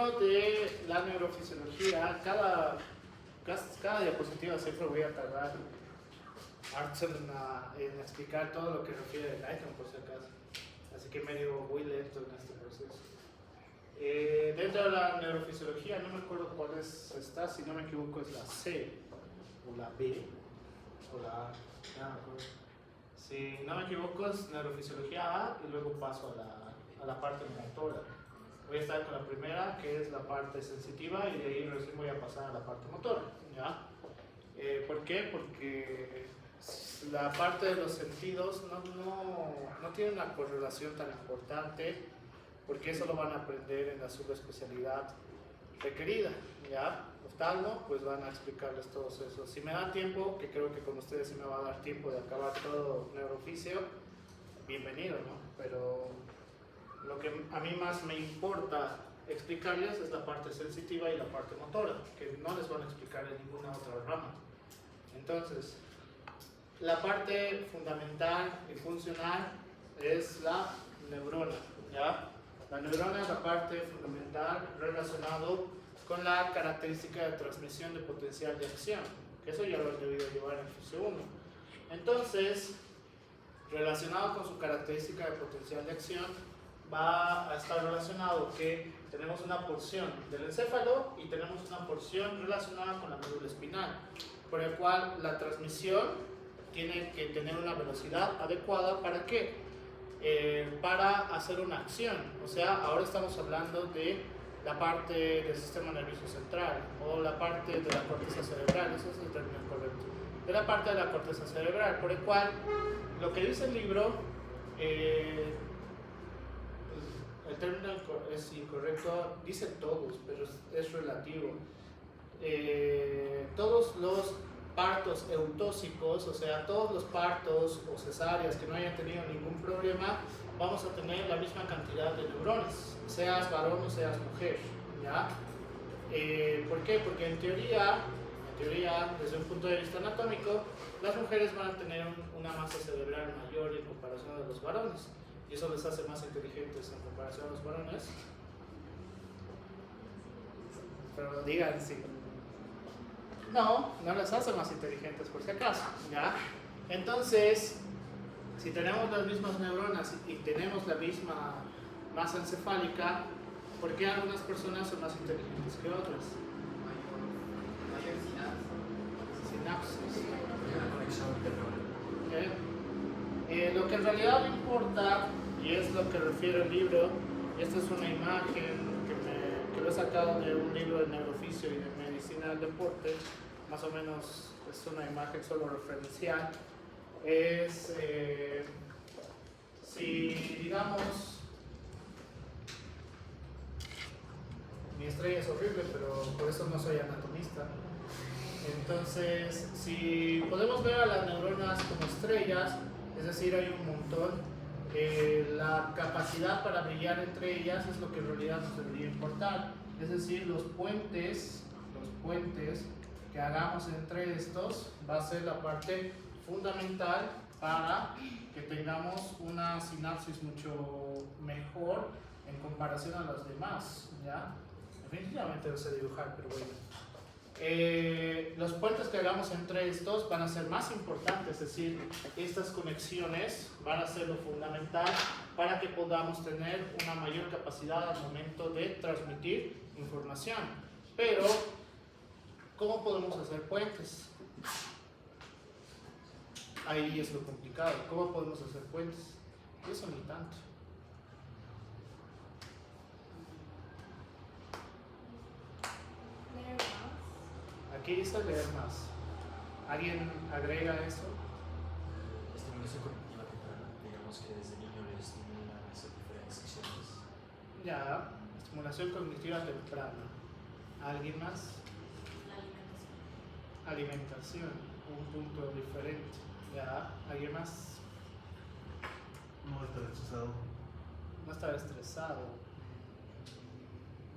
dentro de la neurofisiología, cada diapositiva siempre voy a tardar harto en explicar todo lo que refiere al Lightroom, por si acaso. Así que medio muy lento en este proceso. Dentro de la neurofisiología, no me acuerdo cuál es esta, si no me equivoco es la C, o la B, o la A, no me acuerdo. Si no me equivoco es neurofisiología A y luego paso a la parte motora. Voy a estar con la primera, que es la parte sensitiva, y de ahí recién voy a pasar a la parte motora, ¿ya? ¿Por qué? Porque la parte de los sentidos no tiene una correlación tan importante, porque eso lo van a aprender en la subespecialidad requerida, ¿ya? Oftalmo, pues van a explicarles todos eso. Si me da tiempo, que creo que con ustedes sí me va a dar tiempo de acabar todo neurofisio, bienvenido, ¿no? Pero lo que a mí más me importa explicarles es la parte sensitiva y la parte motora, que no les van a explicar en ninguna otra rama. Entonces, la parte fundamental y funcional es la neurona, ¿ya? La neurona es la parte fundamental relacionado con la característica de transmisión de potencial de acción, que eso ya lo he debido llevar en FISIO 1. Entonces, relacionado con su característica de potencial de acción, va a estar relacionado que tenemos una porción del encéfalo y tenemos una porción relacionada con la médula espinal, por el cual la transmisión tiene que tener una velocidad adecuada. ¿Para qué? Para hacer una acción. O sea, ahora estamos hablando de la parte del sistema nervioso central o la parte de la corteza cerebral, eso es el término correcto, de la parte de la corteza cerebral, por el cual lo que dice el libro, el término es incorrecto, dice todos, pero es relativo. Todos los partos eutóxicos, o sea, todos los partos o cesáreas que no hayan tenido ningún problema, vamos a tener la misma cantidad de neuronas, seas varón o seas mujer, ¿ya? ¿Por qué? Porque en teoría, desde un punto de vista anatómico, las mujeres van a tener una masa cerebral mayor en comparación a los varones, y eso les hace más inteligentes en comparación a los varones. Pero digan sí. No les hace más inteligentes por si acaso, ¿ya? Entonces, si tenemos las mismas neuronas y tenemos la misma masa encefálica, ¿por qué algunas personas son más inteligentes que otras? Mayor Sinapsis. una conexión ¿Okay? Lo que en realidad me importa, y es lo que refiere el libro, y esta es una imagen que lo he sacado de un libro de neurofisio y de medicina del deporte, más o menos es una imagen solo referencial, es si digamos, mi estrella es horrible, pero por eso no soy anatomista. Entonces, si podemos ver a las neuronas como estrellas, es decir, hay un montón, la capacidad para brillar entre ellas es lo que en realidad nos debería importar. Es decir, los puentes que hagamos entre estos va a ser la parte fundamental para que tengamos una sinapsis mucho mejor en comparación a las demás, ¿ya? Definitivamente no sé dibujar, pero bueno. Los puentes que hagamos entre estos van a ser más importantes, es decir, estas conexiones van a ser lo fundamental para que podamos tener una mayor capacidad al momento de transmitir información. Pero, ¿cómo podemos hacer puentes? Ahí es lo complicado. ¿Cómo podemos hacer puentes? Eso ni tanto. Aquí dice leer más. ¿Alguien agrega eso? Estimulación cognitiva temprana, digamos que desde niño le estimulan esas diferentes secciones. Ya, estimulación cognitiva temprana. ¿Alguien más? La alimentación. Alimentación, un punto diferente. Ya, ¿alguien más? No estar estresado. No estar estresado.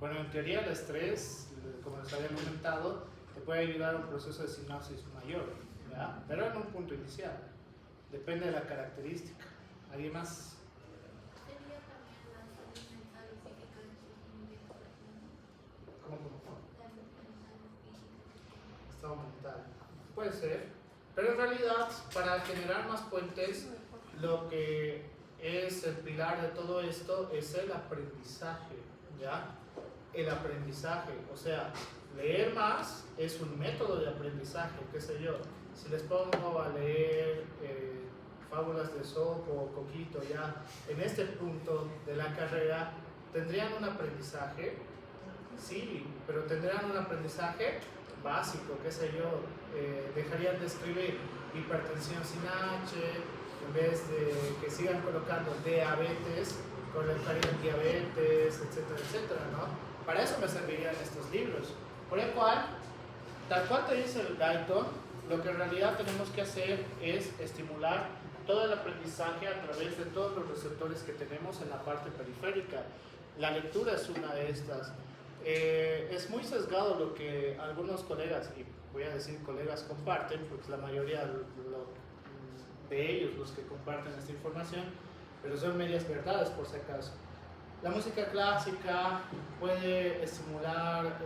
Bueno, en teoría el estrés, como les había comentado, te puede ayudar a un proceso de sinapsis mayor, ¿ya? Pero en un punto inicial. Depende de la característica. ¿Alguien más? Sería también la salud mental y psíquica de sus niños, por ejemplo. puede ser, pero en realidad para generar más puentes, lo que es el pilar de todo esto es el aprendizaje, ¿ya? El aprendizaje, o sea, leer más es un método de aprendizaje, qué sé yo. Si les pongo a leer fábulas de Esopo o Coquito ya en este punto de la carrera, ¿tendrían un aprendizaje? Sí, pero tendrán un aprendizaje básico, qué sé yo. Dejarían de escribir hipertensión sin H, en vez de que sigan colocando diabetes, colocarían diabetes, etcétera, etcétera, ¿no? Para eso me servirían estos libros. Por el cual, tal cual te dice el Guyton, lo que en realidad tenemos que hacer es estimular todo el aprendizaje a través de todos los receptores que tenemos en la parte periférica. La lectura es una de estas. Es muy sesgado lo que algunos colegas, y voy a decir colegas, comparten, porque la mayoría de ellos los que comparten esta información, pero son medias verdades por si acaso. La música clásica puede estimular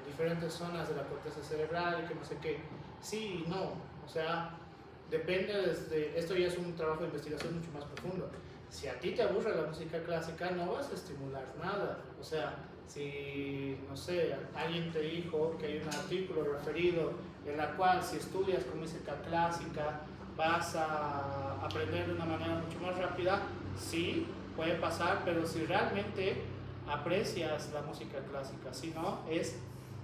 diferentes zonas de la corteza cerebral y que no sé qué. Sí y no, o sea, depende desde, esto ya es un trabajo de investigación mucho más profundo. Si a ti te aburre la música clásica, no vas a estimular nada. O sea, si, no sé, alguien te dijo que hay un artículo referido en la cual si estudias con música clásica vas a aprender de una manera mucho más rápida, sí, puede pasar, pero si realmente aprecias la música clásica, si no, es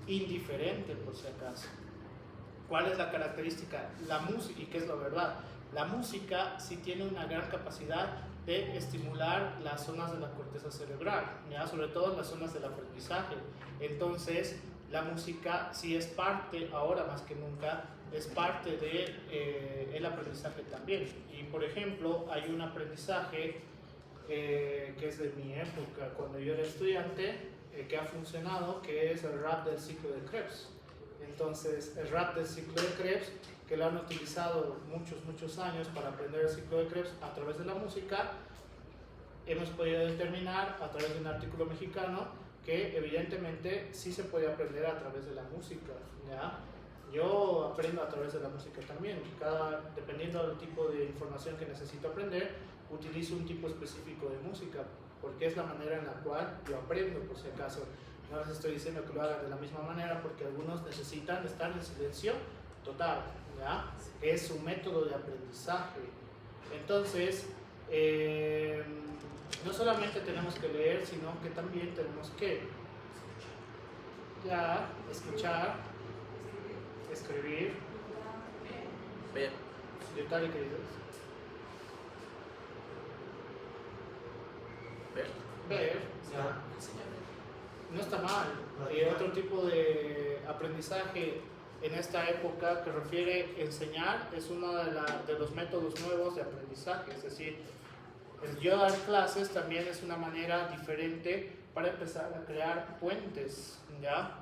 indiferente por si acaso. ¿Cuál es la característica? La música, y qué es la verdad, la música sí tiene una gran capacidad de estimular las zonas de la corteza cerebral, ¿ya? Sobre todo las zonas del aprendizaje. Entonces, la música sí es parte, ahora más que nunca, es parte de el aprendizaje también. Y por ejemplo, hay un aprendizaje que es de mi época, cuando yo era estudiante, que ha funcionado, que es el rap del ciclo de Krebs. Entonces, el rap del ciclo de Krebs, que lo han utilizado muchos años para aprender el ciclo de Krebs a través de la música, hemos podido determinar a través de un artículo mexicano que evidentemente sí se puede aprender a través de la música, ¿ya? Yo aprendo a través de la música también, dependiendo del tipo de información que necesito aprender, utilizo un tipo específico de música, porque es la manera en la cual yo aprendo, por si acaso. No les estoy diciendo que lo hagan de la misma manera, porque algunos necesitan estar en silencio total, ¿ya? Es un método de aprendizaje. Entonces, no solamente tenemos que leer, sino que también tenemos que ya escuchar, escribir, Ver. ¿qué tal que dices? Ver. Ver, ya. Enseñar. No está mal. Otro tipo de aprendizaje en esta época que refiere enseñar es uno de los métodos nuevos de aprendizaje. Es decir, el yo dar clases también es una manera diferente para empezar a crear puentes, ¿ya?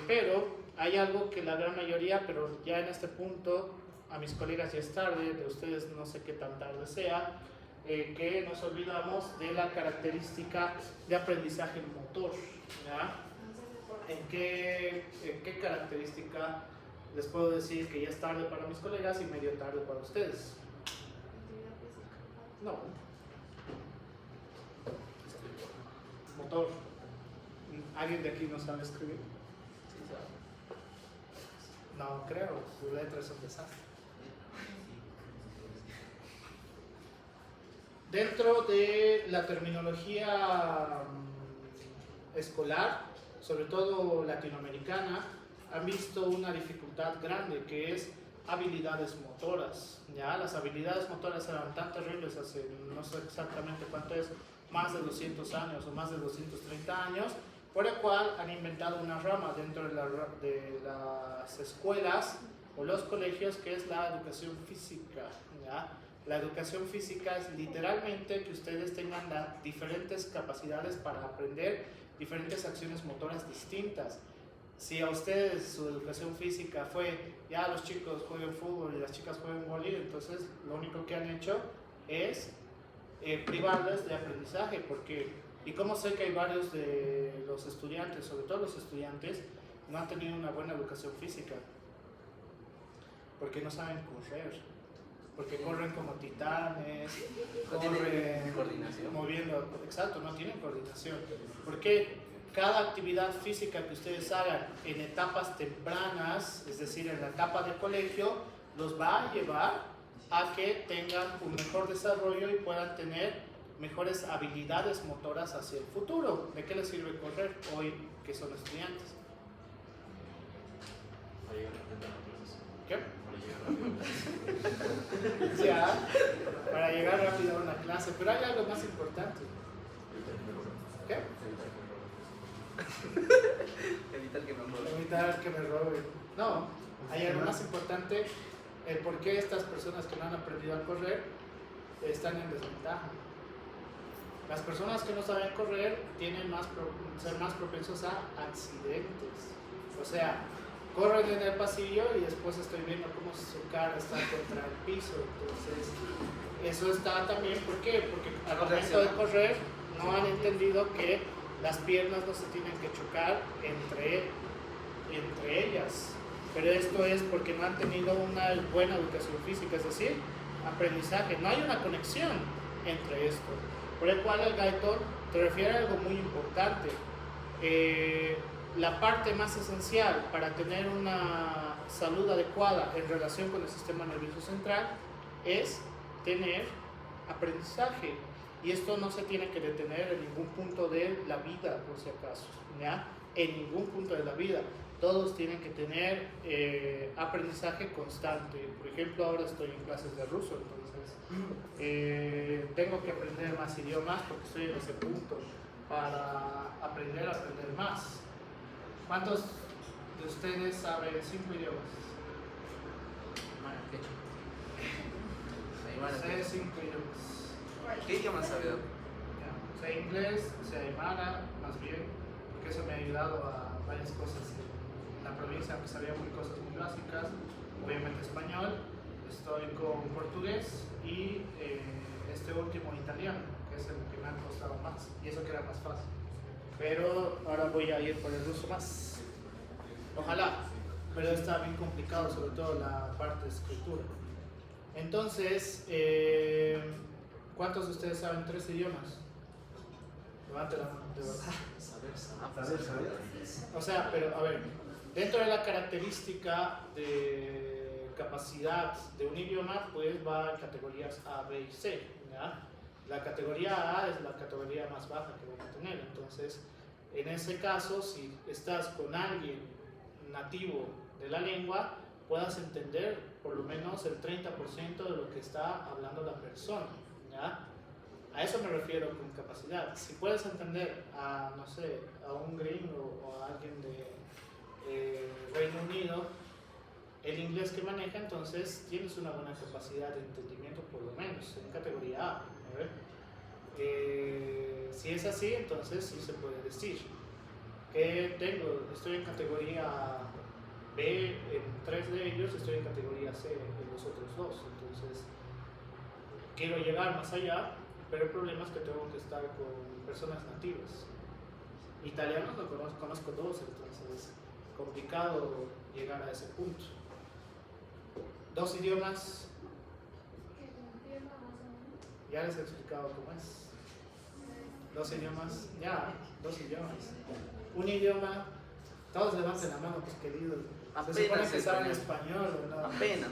Pero hay algo que la gran mayoría, pero ya en este punto, a mis colegas ya es tarde, de ustedes no sé qué tan tarde sea, que nos olvidamos de la característica de aprendizaje motor, ¿ya? ¿En qué característica les puedo decir que ya es tarde para mis colegas y medio tarde para ustedes? No. Motor. ¿Alguien de aquí no sabe escribir? No creo, sus letras son desastres. Dentro de la terminología escolar, sobre todo latinoamericana, han visto una dificultad grande que es habilidades motoras. ¿Ya? Las habilidades motoras eran tan terribles hace no sé exactamente cuánto es, más de 200 años o más de 230 años, por el cual han inventado una rama dentro de las escuelas o los colegios que es la educación física. ¿Ya? La educación física es literalmente que ustedes tengan diferentes capacidades para aprender diferentes acciones motoras distintas. Si a ustedes su educación física fue ya los chicos juegan fútbol y las chicas juegan vóley, entonces lo único que han hecho es privarles de aprendizaje. Porque, y como sé que hay varios de los estudiantes, sobre todo los estudiantes, no han tenido una buena educación física. porque no saben correr, porque corren como titanes, No tienen corren coordinación. moviendo, exacto, no tienen coordinación. Porque cada actividad física que ustedes hagan en etapas tempranas, es decir, en la etapa de colegio, los va a llevar a que tengan un mejor desarrollo y puedan tener mejores habilidades motoras hacia el futuro. ¿De qué les sirve correr hoy que son estudiantes? Para llegar rápido a clases. ¿Qué? Para llegar rápido a clases. Ya, para llegar rápido a una clase, pero hay algo más importante. ¿Qué? Evitar que me mueva. Evitar que me roben. No, hay algo más importante, el por qué estas personas que no han aprendido a correr están en desventaja. Las personas que no saben correr tienen ser más propensos a accidentes. O sea, corren en el pasillo y después estoy viendo cómo su cara está contra el piso. Entonces, eso está también, ¿por qué? Porque al momento de correr no han entendido que las piernas no se tienen que chocar entre ellas. Pero esto es porque no han tenido una buena educación física, es decir, aprendizaje. No hay una conexión entre esto. Por el cual el gaitón te refiere a algo muy importante. La parte más esencial para tener una salud adecuada en relación con el sistema nervioso central es tener aprendizaje. Y esto no se tiene que detener en ningún punto de la vida, por si acaso, ¿ya? En ningún punto de la vida. Todos tienen que tener aprendizaje constante. Por ejemplo, ahora estoy en clases de ruso, entonces tengo que aprender más idiomas porque estoy en ese punto para aprender más. ¿Cuántos de ustedes saben 5 idiomas? Sé 5 idiomas. ¿Qué idioma has sabido? Ya, sé inglés, sé aymara, más bien, porque eso me ha ayudado a varias cosas en la provincia, aunque sabía muy cosas muy básicas. Obviamente español, estoy con portugués y este último italiano, que es el que me ha costado más, y eso que era más fácil. Pero ahora voy a ir por el ruso más. Ojalá, pero está bien complicado, sobre todo la parte de escritura. Entonces, ¿cuántos de ustedes saben 3 idiomas? Levanten la mano, de verdad. Saber. O sea, pero a ver, dentro de la característica de capacidad de un idioma, pues va en categorías A, B y C, ¿ya? La categoría A es la categoría más baja que van a tener. Entonces, en ese caso, si estás con alguien nativo de la lengua, puedas entender por lo menos el 30% de lo que está hablando la persona, ¿ya? A eso me refiero con capacidad. Si puedes entender a, no sé, a un gringo o a alguien de Reino Unido, el inglés que maneja, entonces tienes una buena capacidad de entendimiento, por lo menos, en categoría A. Si es así, entonces sí se puede decir que estoy en categoría B en 3 de ellos, estoy en categoría C en los otros 2. Entonces, quiero llegar más allá, pero el problema es que tengo que estar con personas nativas. Italianos no conozco todos, entonces es complicado llegar a ese punto. 2 idiomas, ya les he explicado cómo es. 2 idiomas, ya, 2 idiomas. Un idioma, todos levanten la mano, pues queridos. Se supone Apenas que saben español, ¿o no? Apenas.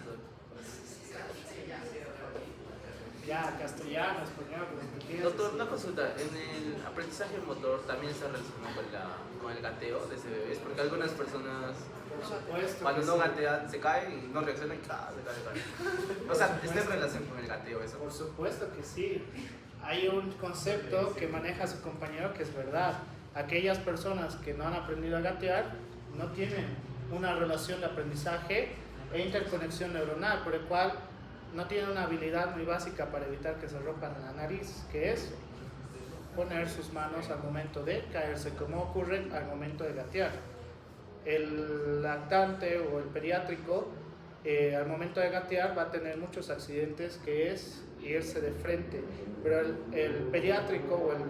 Ya, castellano, español, pues me quieres Doctor, decir. una consulta. En el aprendizaje motor también está relacionado con el gateo de ese bebés, porque algunas personas Por supuesto. cuando que no sí. gatean se caen y no reaccionan y se cae. O sea, está en relación con el gateo eso. Por supuesto que sí. Hay un concepto que maneja su compañero que es verdad. Aquellas personas que no han aprendido a gatear no tienen una relación de aprendizaje e interconexión neuronal, por el cual no tienen una habilidad muy básica para evitar que se rompan la nariz, que es poner sus manos al momento de caerse, como ocurre al momento de gatear. El lactante o el pediátrico al momento de gatear va a tener muchos accidentes, que es irse de frente, pero el pediátrico o el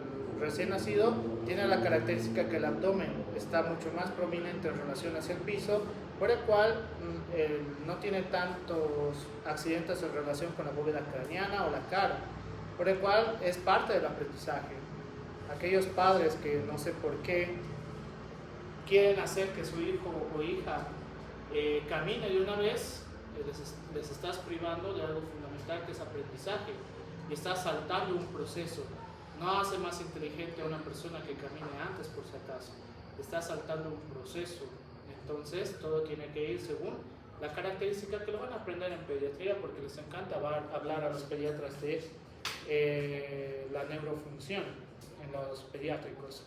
recién nacido tiene la característica que el abdomen está mucho más prominente en relación hacia el piso, por el cual no tiene tantos accidentes en relación con la bóveda craneana o la cara, por el cual es parte del aprendizaje. Aquellos padres que no sé por qué quieren hacer que su hijo o hija camine de una vez, les estás privando de algo fundamental que es aprendizaje y estás saltando un proceso. No hace más inteligente a una persona que camine antes, por si acaso. Estás saltando un proceso. Entonces todo tiene que ir según la característica que lo van a aprender en pediatría, porque les encanta hablar a los pediatras de la neurofunción en los pediátricos.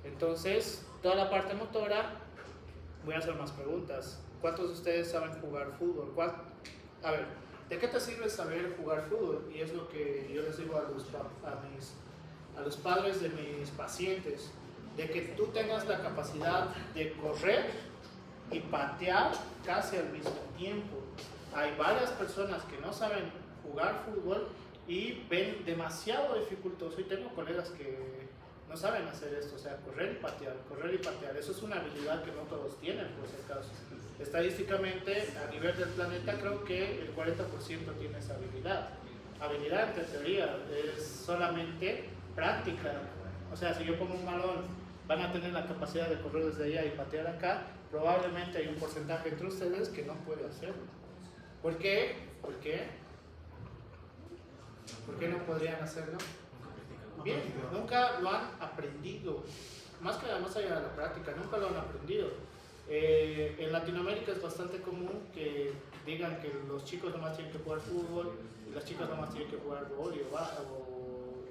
Entonces, toda la parte motora, voy a hacer más preguntas. ¿Cuántos de ustedes saben jugar fútbol? A ver, ¿de qué te sirve saber jugar fútbol? Y es lo que yo les digo a los padres de mis pacientes, de que tú tengas la capacidad de correr y patear casi al mismo tiempo. Hay varias personas que no saben jugar fútbol y ven demasiado dificultoso, y tengo colegas que no saben hacer esto, o sea, correr y patear. Eso es una habilidad que no todos tienen, por si acaso. Estadísticamente, a nivel del planeta, creo que el 40% tiene esa habilidad. Habilidad, en teoría, es solamente práctica. O sea, si yo pongo un balón, van a tener la capacidad de correr desde allá y patear acá. Probablemente hay un porcentaje entre ustedes que no puede hacerlo. ¿Por qué? ¿Por qué no podrían hacerlo? Bien, nunca lo han aprendido. Más allá de la práctica, nunca lo han aprendido. En Latinoamérica es bastante común que digan que los chicos nomás tienen que jugar fútbol y las chicas nomás tienen que jugar vóley o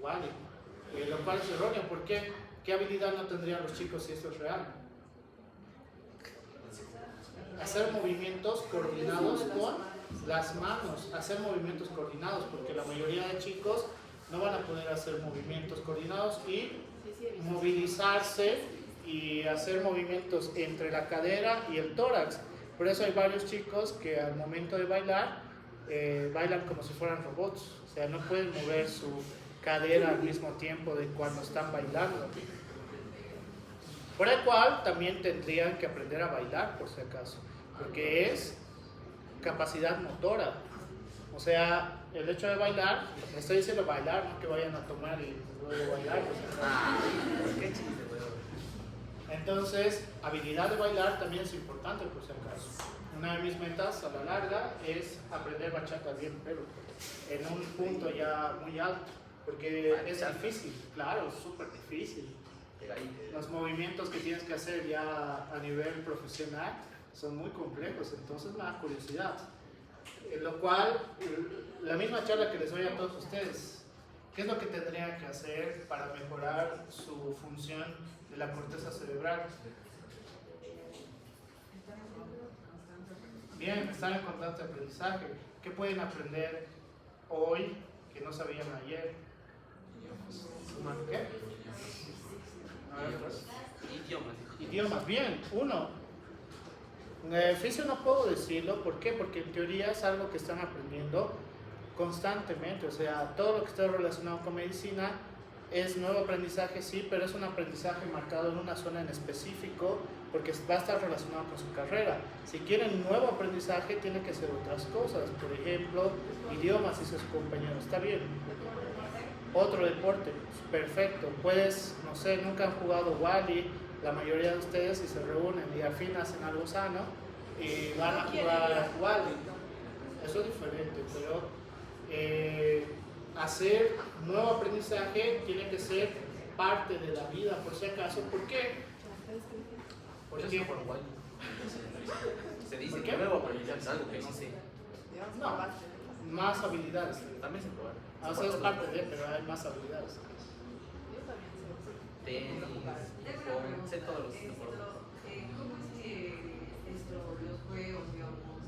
vóley, lo cual es erróneo. ¿Por qué? ¿Qué habilidad no tendrían los chicos si esto es real? Hacer movimientos coordinados con las manos, hacer movimientos coordinados, porque la mayoría de chicos no van a poder hacer movimientos coordinados y movilizarse y hacer movimientos entre la cadera y el tórax. Por eso hay varios chicos que al momento de bailar, bailan como si fueran robots, o sea, no pueden mover su cadera al mismo tiempo de cuando están bailando. Por el cual también tendrían que aprender a bailar, por si acaso, porque es capacidad motora. O sea, el hecho de bailar, me estoy diciendo bailar, no que vayan a tomar y luego bailar. Qué chiste, weón. Entonces, habilidad de bailar también es importante, por si acaso. Una de mis metas a la larga es aprender bachata bien, pero en un punto ya muy alto, porque es difícil, claro, súper difícil. Los movimientos que tienes que hacer ya a nivel profesional son muy complejos, entonces me da curiosidad. Lo cual, la misma charla que les doy a todos ustedes, ¿qué es lo que tendrían que hacer para mejorar su función de la corteza cerebral? Bien, estar en constante aprendizaje. ¿Qué pueden aprender hoy que no sabían ayer? ¿Qué? A ver, pues. Idiomas, bien, uno. Fisio no puedo decirlo, ¿por qué? Porque en teoría es algo que están aprendiendo constantemente, o sea, todo lo que está relacionado con medicina es nuevo aprendizaje, sí, pero es un aprendizaje marcado en una zona en específico, porque va a estar relacionado con su carrera. Si quieren nuevo aprendizaje, tienen que hacer otras cosas, por ejemplo, idiomas, y sus compañeros, está bien. Otro deporte, perfecto, puedes, no sé, nunca han jugado Wally, la mayoría de ustedes, si se reúnen y al fin hacen algo sano y van a jugar Wally, eso es diferente, pero hacer nuevo aprendizaje tiene que ser parte de la vida, por si acaso. ¿Por qué? ¿Por qué? Se dice ¿Por que qué? nuevo aprendizaje es algo que no sé. No, más habilidades. También se prueba. O sea, es parte de, pero hay más habilidades. Tenis, sé todos los deportes. ¿Cómo es que los juegos, digamos,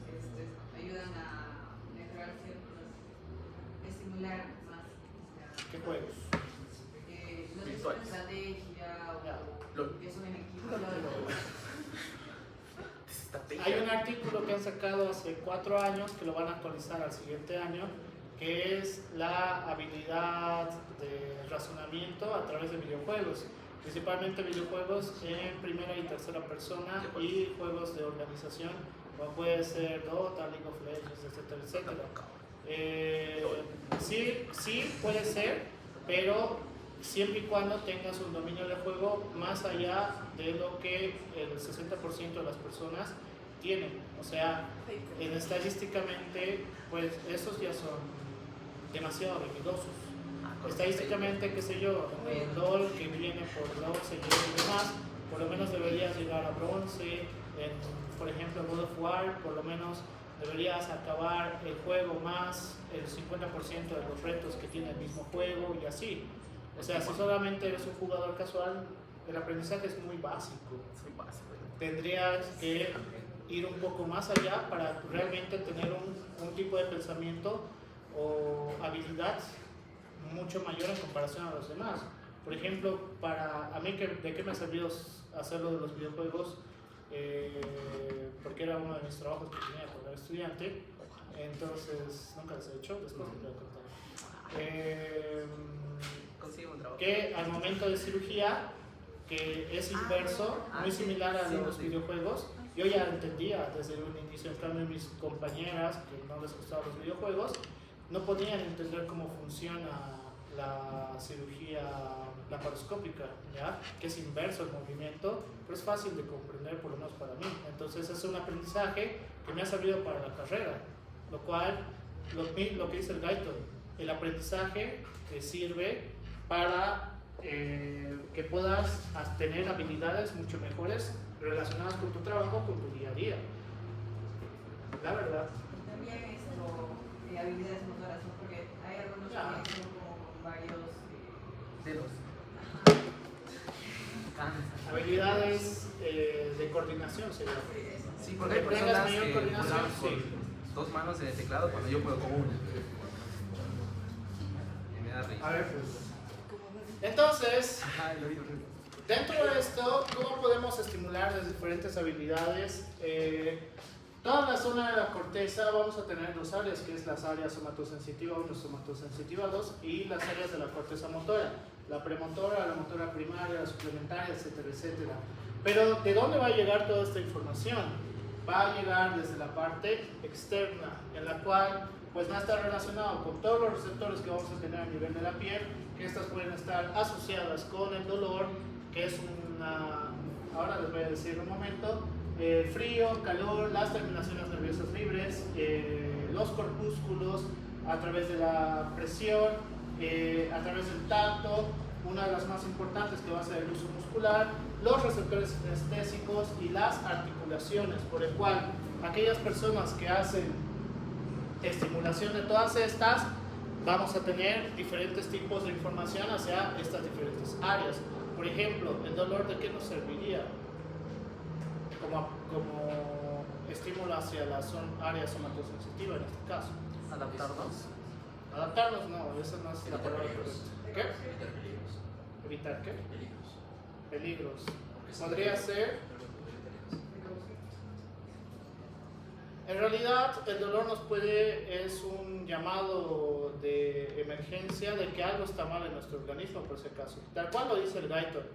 ayudan a mejorar ciertos, estimular más? ¿Qué juegos? No sé si es una estrategia Ya. o que son en equipo. Hay un artículo que han sacado hace 4 años que lo van a actualizar al siguiente año, que es la habilidad de razonamiento a través de videojuegos, principalmente videojuegos en primera y tercera persona y juegos de organización, como puede ser Dota, League of Legends, etcétera, etcétera. Sí puede ser, pero siempre y cuando tengas un dominio del juego más allá de lo que el 60% de las personas tienen. O sea, estadísticamente, pues esos ya son demasiado habilidosos. Estadísticamente, qué sé yo, en LOL que viene por bronce y demás, por lo menos deberías llegar a bronce. Por ejemplo, en God of War, por lo menos deberías acabar el juego más el 50% de los retos que tiene el mismo juego y así. O sea, si solamente eres un jugador casual, el aprendizaje es muy básico. Tendrías que ir un poco más allá para realmente tener un tipo de pensamiento o habilidad mucho mayor en comparación a los demás. Por ejemplo, para a mí, ¿de qué me ha servido hacerlo de los videojuegos? Porque era uno de mis trabajos que tenía cuando era estudiante. Entonces, nunca los he hecho, después te voy a contar. Consigue un trabajo. Que al momento de cirugía, que es inverso, muy similar a los videojuegos, yo ya entendía desde un inicio. En cambio, mis compañeras que no les gustaban los videojuegos no podían entender cómo funciona la cirugía laparoscópica, ¿ya? Que es inverso el movimiento, pero es fácil de comprender, por lo menos para mí. Entonces es un aprendizaje que me ha servido para la carrera, lo cual, lo que dice el Gaiton, el aprendizaje te sirve para que puedas tener habilidades mucho mejores relacionadas con tu trabajo, con tu día a día. La verdad. También habilidades motoras, ¿no? Porque hay algunos que son como varios Dedos. Habilidades de coordinación, sería. Sí, porque hay Que tengas personas mayor que coordinación, juegan con sí. 2 manos en el teclado cuando yo puedo con una. Y me da risa. A ver, pues. Entonces, Ajá, lo vi horrible. dentro de esto, ¿cómo podemos estimular las diferentes habilidades? Toda la zona de la corteza vamos a tener 2 áreas, que es las áreas somatosensitiva 1 y somatosensitiva 2, y las áreas de la corteza motora, la premotora, la motora primaria, la suplementaria, etcétera, etcétera. Pero, ¿de dónde va a llegar toda esta información? Va a llegar desde la parte externa, en la cual pues va a estar relacionado con todos los receptores que vamos a tener a nivel de la piel, que estas pueden estar asociadas con el dolor, que es ahora les voy a decir un momento, frío, calor, las terminaciones nerviosas libres, los corpúsculos, a través de la presión, a través del tacto, una de las más importantes que va a ser el uso muscular, los receptores kinestésicos y las articulaciones, por el cual aquellas personas que hacen estimulación de todas estas, vamos a tener diferentes tipos de información hacia estas diferentes áreas. Por ejemplo, el dolor, ¿de qué nos serviría? Como estímulo hacia la área somatosensitiva en este caso. Adaptarnos. Adaptarnos, no, esa no es la palabra correcta. ¿Qué? Evitar peligros. ¿Evitar qué? Peligros. Peligros. Porque si Podría no, ser. vegetarianos. En realidad, el dolor es un llamado de emergencia de que algo está mal en nuestro organismo, por si acaso. Tal cual lo dice el Gaiton,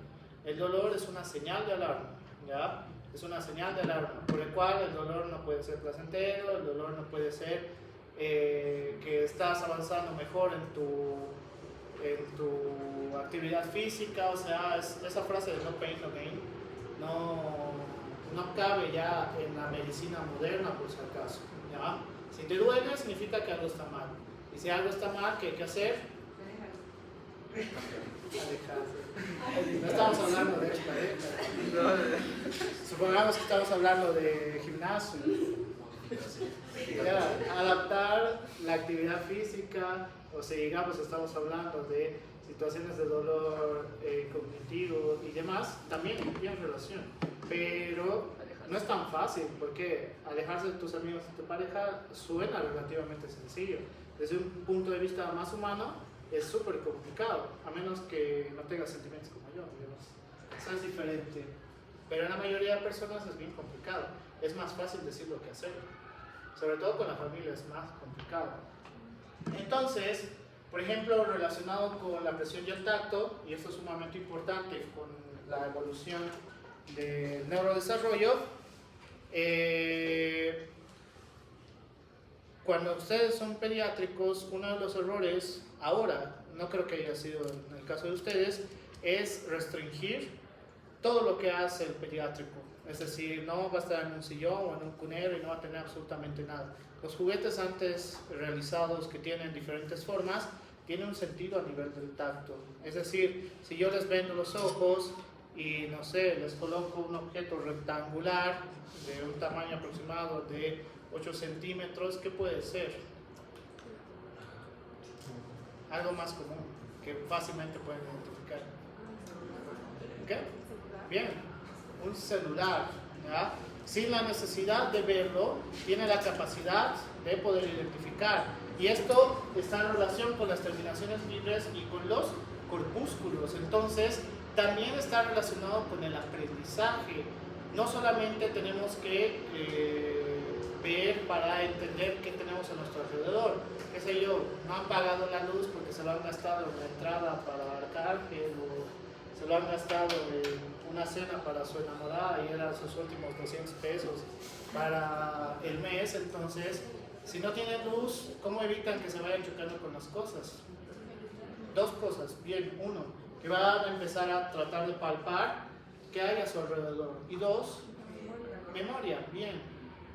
el dolor es una señal de alarma, ¿ya? Es una señal de alarma, por el cual el dolor no puede ser placentero, el dolor no puede ser que estás avanzando mejor en tu actividad física, o sea, esa frase de no pain, no gain, no cabe ya en la medicina moderna, por si acaso, ¿ya? Si te duele, significa que algo está mal. Y si algo está mal, ¿qué hay que hacer? Alejarse. No estamos hablando de esto, ¿eh? Supongamos que estamos hablando de gimnasio. Ya, adaptar la actividad física, o si digamos estamos hablando de situaciones de dolor cognitivo y demás, también tienen relación. Pero no es tan fácil, porque alejarse de tus amigos y tu pareja suena relativamente sencillo. Desde un punto de vista más humano, es súper complicado, a menos que no tengas sentimientos como yo, digamos. Eso es diferente. Pero en la mayoría de personas es bien complicado. Es más fácil decirlo que hacerlo. Sobre todo con la familia es más complicado. Entonces, por ejemplo, relacionado con la presión y el tacto, y esto es sumamente importante con la evolución del neurodesarrollo, cuando ustedes son pediátricos, uno de los errores ahora, no creo que haya sido en el caso de ustedes, es restringir todo lo que hace el pediátrico. Es decir, no va a estar en un sillón o en un cunero y no va a tener absolutamente nada. Los juguetes antes realizados que tienen diferentes formas tienen un sentido a nivel del tacto. Es decir, si yo les vendo los ojos y no sé, les coloco un objeto rectangular de un tamaño aproximado de 8 centímetros, ¿qué puede ser? Algo más común que fácilmente pueden identificar. ¿Ok? Bien, un celular, ¿ya? Sin la necesidad de verlo, tiene la capacidad de poder identificar. Y esto está en relación con las terminaciones libres y con los corpúsculos. Entonces, también está relacionado con el aprendizaje. No solamente tenemos que ver para entender qué tenemos a nuestro alrededor. Qué sé yo, no han pagado la luz porque se lo han gastado en la entrada para Arcángel o se lo han gastado en una cena para su enamorada y eran sus últimos 200 pesos para el mes. Entonces, si no tienen luz, ¿cómo evitan que se vayan chocando con las cosas? Dos cosas. Bien, uno, que van a empezar a tratar de palpar qué hay a su alrededor. Y dos, memoria. Bien,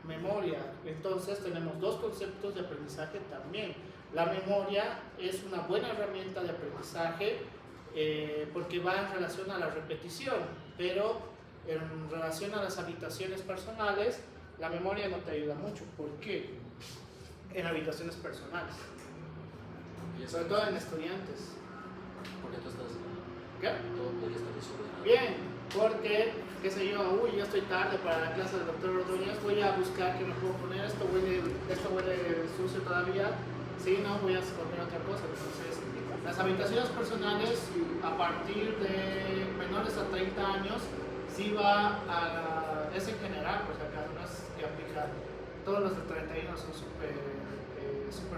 memoria. Entonces tenemos dos conceptos de aprendizaje también. La memoria es una buena herramienta de aprendizaje porque va en relación a la repetición, pero en relación a las habitaciones personales, la memoria no te ayuda mucho. ¿Por qué? En habitaciones personales, sobre todo en estudiantes. Porque tú estás. ¿Qué? Todo podría estar desordenado. Bien, porque, qué sé yo, uy, ya estoy tarde para la clase del doctor Ordóñez, voy a buscar qué me puedo poner, esto huele sucio todavía, sí, no, voy a poner otra cosa. Entonces, las habitaciones personales, a partir de menores a 30 años, sí va a, es en general, pues acá no es que aplica, todos los de 31 son súper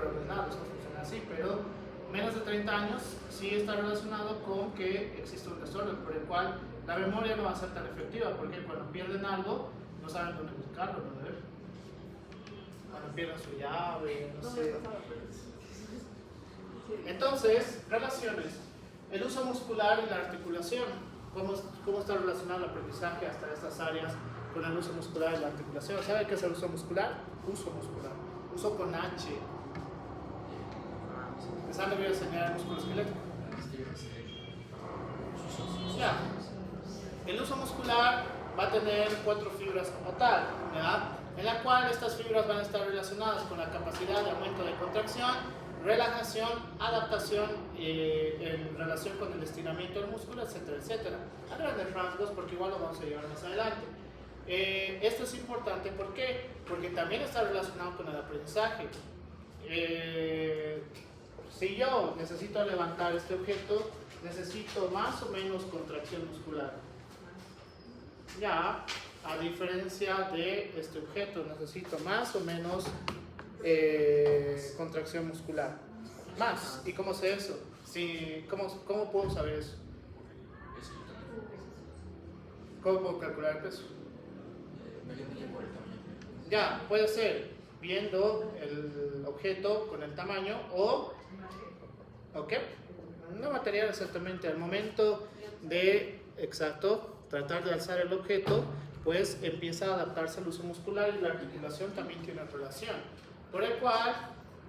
ordenados, no funciona así, pero menos de 30 años sí está relacionado con que existe un desorden por el cual la memoria no va a ser tan efectiva, porque cuando pierden algo no saben dónde buscarlo, ¿no? Cuando pierden su llave, no sé. Entonces, relaciones. El uso muscular y la articulación. ¿Cómo está relacionado el aprendizaje hasta estas áreas con el uso muscular y la articulación? ¿Saben qué es el uso muscular? Uso muscular. Uso con H. ¿Pensando que voy a enseñar el músculo esquelético? Ya. El uso muscular va a tener 4 fibras como tal, ¿verdad? En la cual estas fibras van a estar relacionadas con la capacidad de aumento de contracción, relajación, adaptación en relación con el estiramiento del músculo, etcétera, etcétera. A grandes rasgos, porque igual lo vamos a llevar más adelante. Esto es importante, ¿por qué? Porque también está relacionado con el aprendizaje. Si yo necesito levantar este objeto, necesito más o menos contracción muscular. Ya, a diferencia de este objeto, necesito más o menos contracción muscular. Más. ¿Y cómo sé eso? ¿Cómo puedo saber eso? ¿Cómo puedo calcular el peso? Por el tamaño. Ya, puede ser viendo el objeto con el tamaño o no material exactamente. Al momento de, tratar de alzar el objeto, pues empieza a adaptarse al uso muscular y la articulación también tiene relación. Por el cual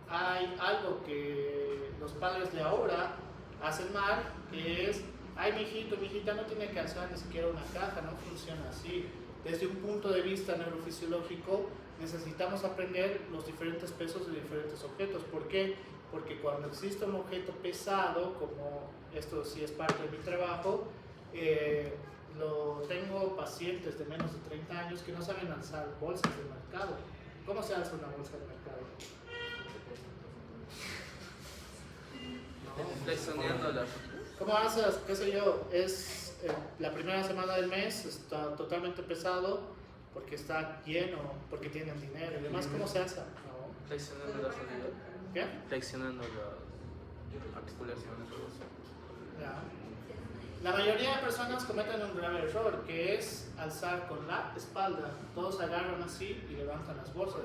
hay algo que los padres de ahora hacen mal, que es, ay, mijito, mijita no tiene que alzar ni siquiera una caja, no funciona así. Desde un punto de vista neurofisiológico, necesitamos aprender los diferentes pesos de diferentes objetos. ¿Por qué? Porque cuando existe un objeto pesado, como esto sí es parte de mi trabajo, tengo pacientes de menos de 30 años que no saben alzar bolsas de mercado. ¿Cómo se alza una bolsa de mercado? Flexioneándola. ¿Cómo haces? ¿Qué sé yo? Es la primera semana del mes, está totalmente pesado porque está lleno, porque tienen dinero y demás. ¿Cómo se alza? No. Flexionando la rodilla. ¿Qué? flexionando las articulaciones. Todo eso. Ya. La mayoría de personas cometen un grave error, que es alzar con la espalda. Todos agarran así y levantan las bolsas.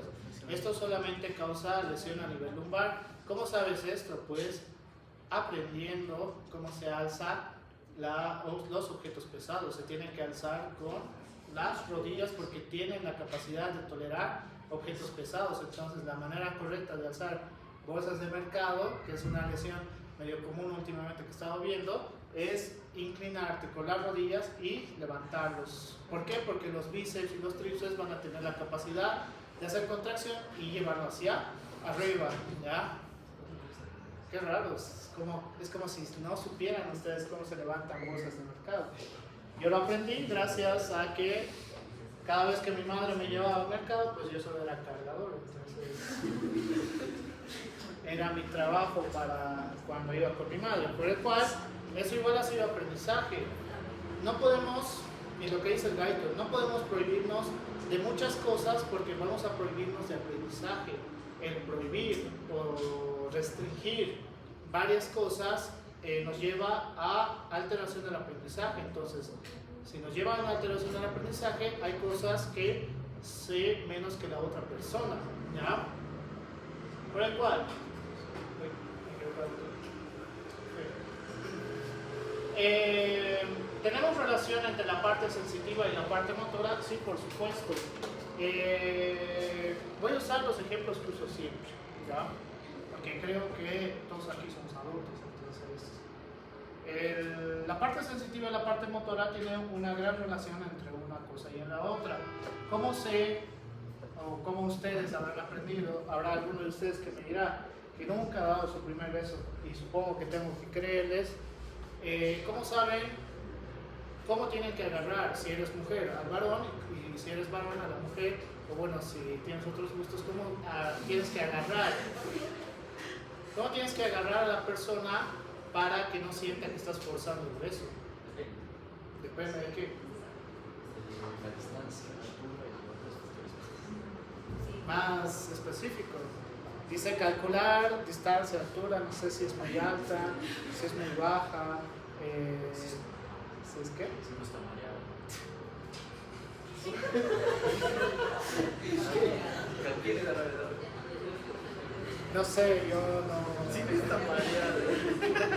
Esto solamente causa lesión a nivel lumbar. ¿Cómo sabes esto? Pues aprendiendo cómo se alza los objetos pesados. Se tienen que alzar con las rodillas porque tienen la capacidad de tolerar objetos pesados. Entonces la manera correcta de alzar bolsas de mercado, que es una lesión medio común últimamente que he estado viendo, es inclinarte con las rodillas y levantarlos. ¿Por qué? Porque los bíceps y los tríceps van a tener la capacidad de hacer contracción y llevarlo hacia arriba, ¿ya? Qué raro, es como si no supieran ustedes cómo se levantan bolsas de mercado. Yo lo aprendí gracias a que cada vez que mi madre me llevaba al mercado, pues yo solo era cargador, entonces era mi trabajo para cuando iba con mi madre, por el cual eso igual ha sido aprendizaje. No podemos, y lo que dice el Gaito, no podemos prohibirnos de muchas cosas porque vamos a prohibirnos de aprendizaje. El prohibir o restringir varias cosas nos lleva a alteración del aprendizaje. Entonces, si nos lleva a una alteración del aprendizaje, hay cosas que sé menos que la otra persona, ¿ya? Por el cual, ¿tenemos relación entre la parte sensitiva y la parte motora? Sí, por supuesto. Voy a usar los ejemplos que uso siempre, ¿ya? Porque creo que todos aquí somos adultos, entonces la parte sensitiva y la parte motora tienen una gran relación entre una cosa y la otra. ¿Cómo sé, o cómo ustedes habrán aprendido? Habrá alguno de ustedes que me dirá que nunca ha dado su primer beso, y supongo que tengo que creerles. ¿Cómo saben cómo tienen que agarrar? Si eres mujer, al varón, y si eres varón, a la mujer, o bueno, si tienes otros gustos, ¿cómo tienes que agarrar? ¿Cómo tienes que agarrar a la persona para que no sienta que estás forzando el beso? Depende de qué. La distancia, la altura y otros factores. Más específico. Dice calcular distancia, altura, no sé si es muy alta, si es muy baja, si es qué. Si no está mareado. Calcule la gravedad. No sé, yo no. Sí, no está mareado.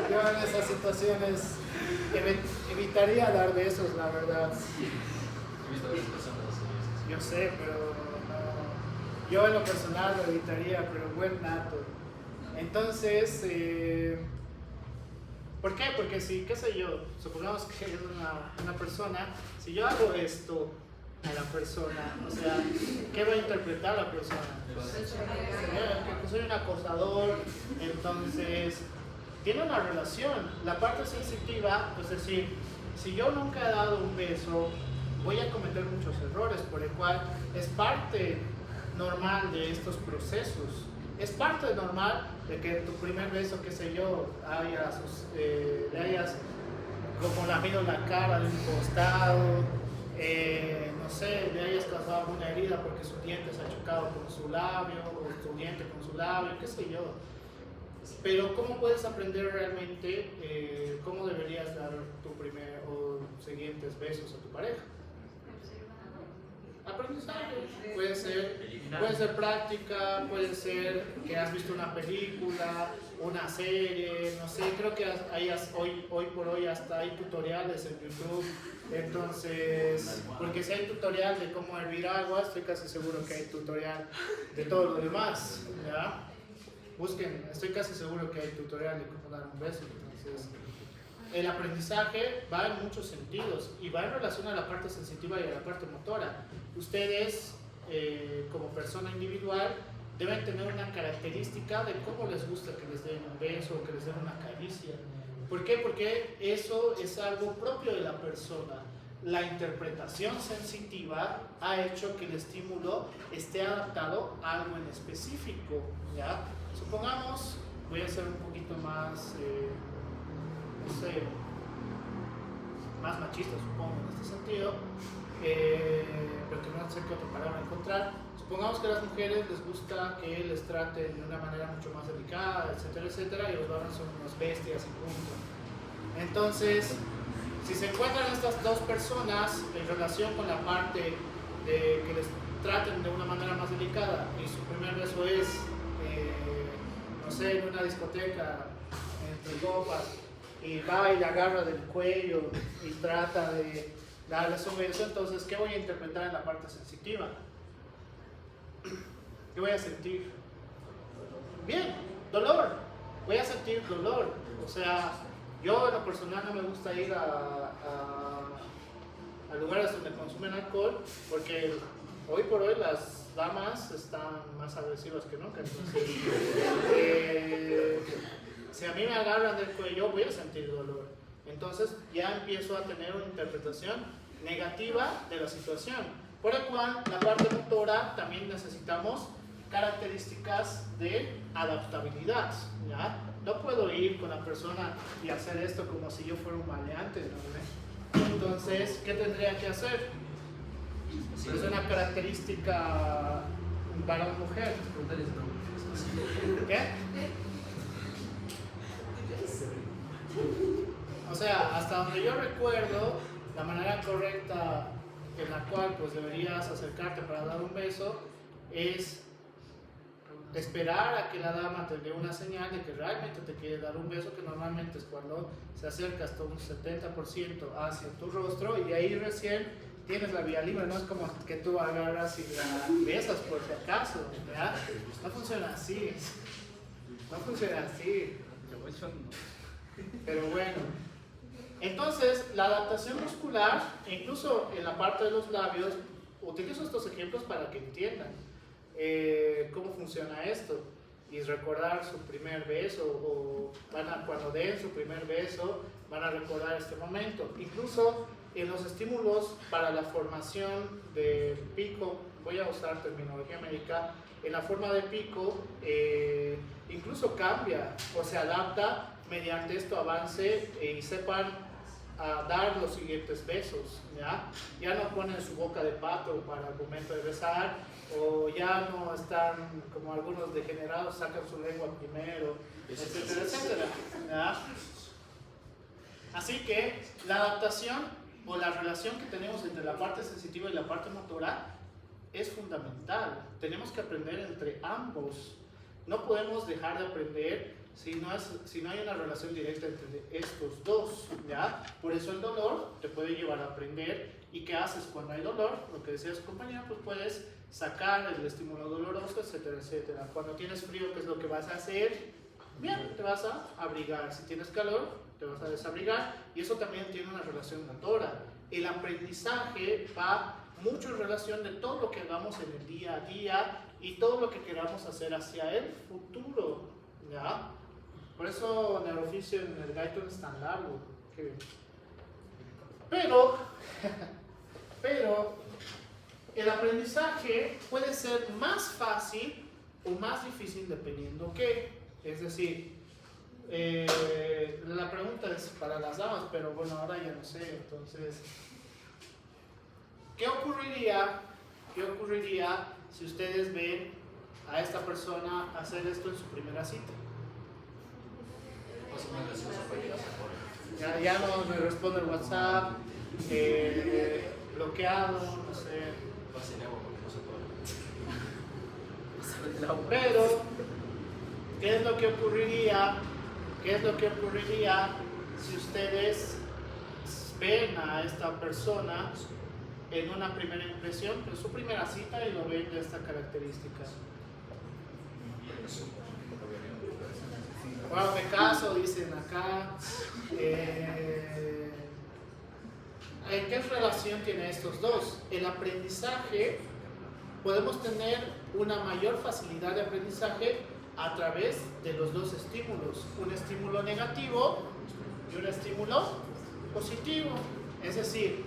Yo en esas situaciones evitaría dar besos, la verdad. He visto a las personas así. Yo sé, pero no. Yo en lo personal lo evitaría, pero buen nato. Entonces, ¿por qué? Porque si, qué sé yo, supongamos que es una persona, si yo hago esto a la persona, o sea, ¿qué va a interpretar la persona? Que soy un acosador, entonces tiene una relación. La parte sensitiva, es decir, si yo nunca he dado un beso, voy a cometer muchos errores, por el cual es parte normal de estos procesos. Es parte normal de que en tu primer beso, qué sé yo, le hayas como lamido la cara de un costado, no sé, le hayas causado alguna herida porque su diente se ha chocado con su labio, o tu diente con su labio, qué sé yo. Pero ¿cómo puedes aprender realmente cómo deberías dar tu primer o siguientes besos a tu pareja? Aprendizaje. Puede ser práctica, puede ser que has visto una película, una serie, no sé, creo que hoy por hoy hasta hay tutoriales en YouTube. Entonces, porque si hay tutorial de cómo hervir agua, estoy casi seguro que hay tutorial de todo lo demás, ¿ya? Busquen, estoy casi seguro que hay tutorial de cómo dar un beso. Entonces, el aprendizaje va en muchos sentidos y va en relación a la parte sensitiva y a la parte motora. Ustedes, como persona individual, deben tener una característica de cómo les gusta que les den un beso o que les den una caricia. ¿Por qué? Porque eso es algo propio de la persona. La interpretación sensitiva ha hecho que el estímulo esté adaptado a algo en específico, ¿ya? Supongamos, voy a ser un poquito más, no sé, más machista, supongo, en este sentido, pero que no sé qué otra palabra encontrar. Supongamos que a las mujeres les gusta que les traten de una manera mucho más delicada, etcétera, etcétera, y los varones son unas bestias y punto. Entonces, si se encuentran estas dos personas en relación con la parte de que les traten de una manera más delicada y su primer beso es, no sé, en una discoteca, entre copas, y va y le agarra del cuello y trata de darles un beso, entonces, ¿qué voy a interpretar en la parte sensitiva? ¿Qué voy a sentir? Bien, dolor. Voy a sentir dolor. O sea, yo en lo personal no me gusta ir a lugares donde consumen alcohol porque hoy por hoy las damas están más agresivas que nunca. Entonces, si a mí me agarran del cuello, voy a sentir dolor. Entonces ya empiezo a tener una interpretación negativa de la situación. Por el cual, la parte motora también necesitamos características de adaptabilidad, ¿ya? No puedo ir con la persona y hacer esto como si yo fuera un maleante, ¿no? Entonces, ¿qué tendría que hacer? Es una característica varón-mujer. ¿Qué? O sea, hasta donde yo recuerdo, la manera correcta en la cual pues deberías acercarte para dar un beso es esperar a que la dama te dé una señal de que realmente te quiere dar un beso, que normalmente es cuando se acerca hasta un 70% hacia tu rostro y de ahí recién tienes la vía libre. No es como que tú agarras y la besas por si acaso, ¿verdad? No funciona así, no funciona así, pero bueno. Entonces, la adaptación muscular, incluso en la parte de los labios, utilizo estos ejemplos para que entiendan cómo funciona esto y recordar su primer beso o cuando den su primer beso van a recordar este momento. Incluso en los estímulos para la formación del pico, voy a usar terminología médica, en la forma de pico incluso cambia o se adapta mediante esto avance y sepan a dar los siguientes besos, ya no ponen su boca de pato para el momento de besar, o ya no están como algunos degenerados, sacan su lengua primero, etcétera, etcétera, ¿ya? Así que la adaptación o la relación que tenemos entre la parte sensitiva y la parte motora es fundamental. Tenemos que aprender entre ambos. No podemos dejar de aprender si no hay una relación directa entre estos dos, ¿ya? Por eso el dolor te puede llevar a aprender. ¿Y qué haces cuando hay dolor? Lo que decía su compañera, pues puedes sacar el estímulo doloroso, etcétera, etcétera. Cuando tienes frío, ¿qué es lo que vas a hacer? Bien, te vas a abrigar. Si tienes calor, te vas a desabrigar. Y eso también tiene una relación motora. El aprendizaje va mucho en relación de todo lo que hagamos en el día a día y todo lo que queramos hacer hacia el futuro, ¿ya? Por eso el oficio en el Gaiton es tan largo. Pero el aprendizaje puede ser más fácil o más difícil dependiendo qué. Es decir, la pregunta es para las damas, pero bueno, ahora ya no sé. Entonces, ¿qué ocurriría si ustedes ven a esta persona hacer esto en su primera cita? Ya no me responde el WhatsApp, bloqueado, no sé. Pero, ¿qué es lo que ocurriría si ustedes ven a esta persona en una primera impresión, en su primera cita, y lo ven de esta característica? Bueno, me caso, dicen acá. ¿Qué relación tiene estos dos? El aprendizaje, podemos tener una mayor facilidad de aprendizaje a través de los dos estímulos. Un estímulo negativo y un estímulo positivo. Es decir,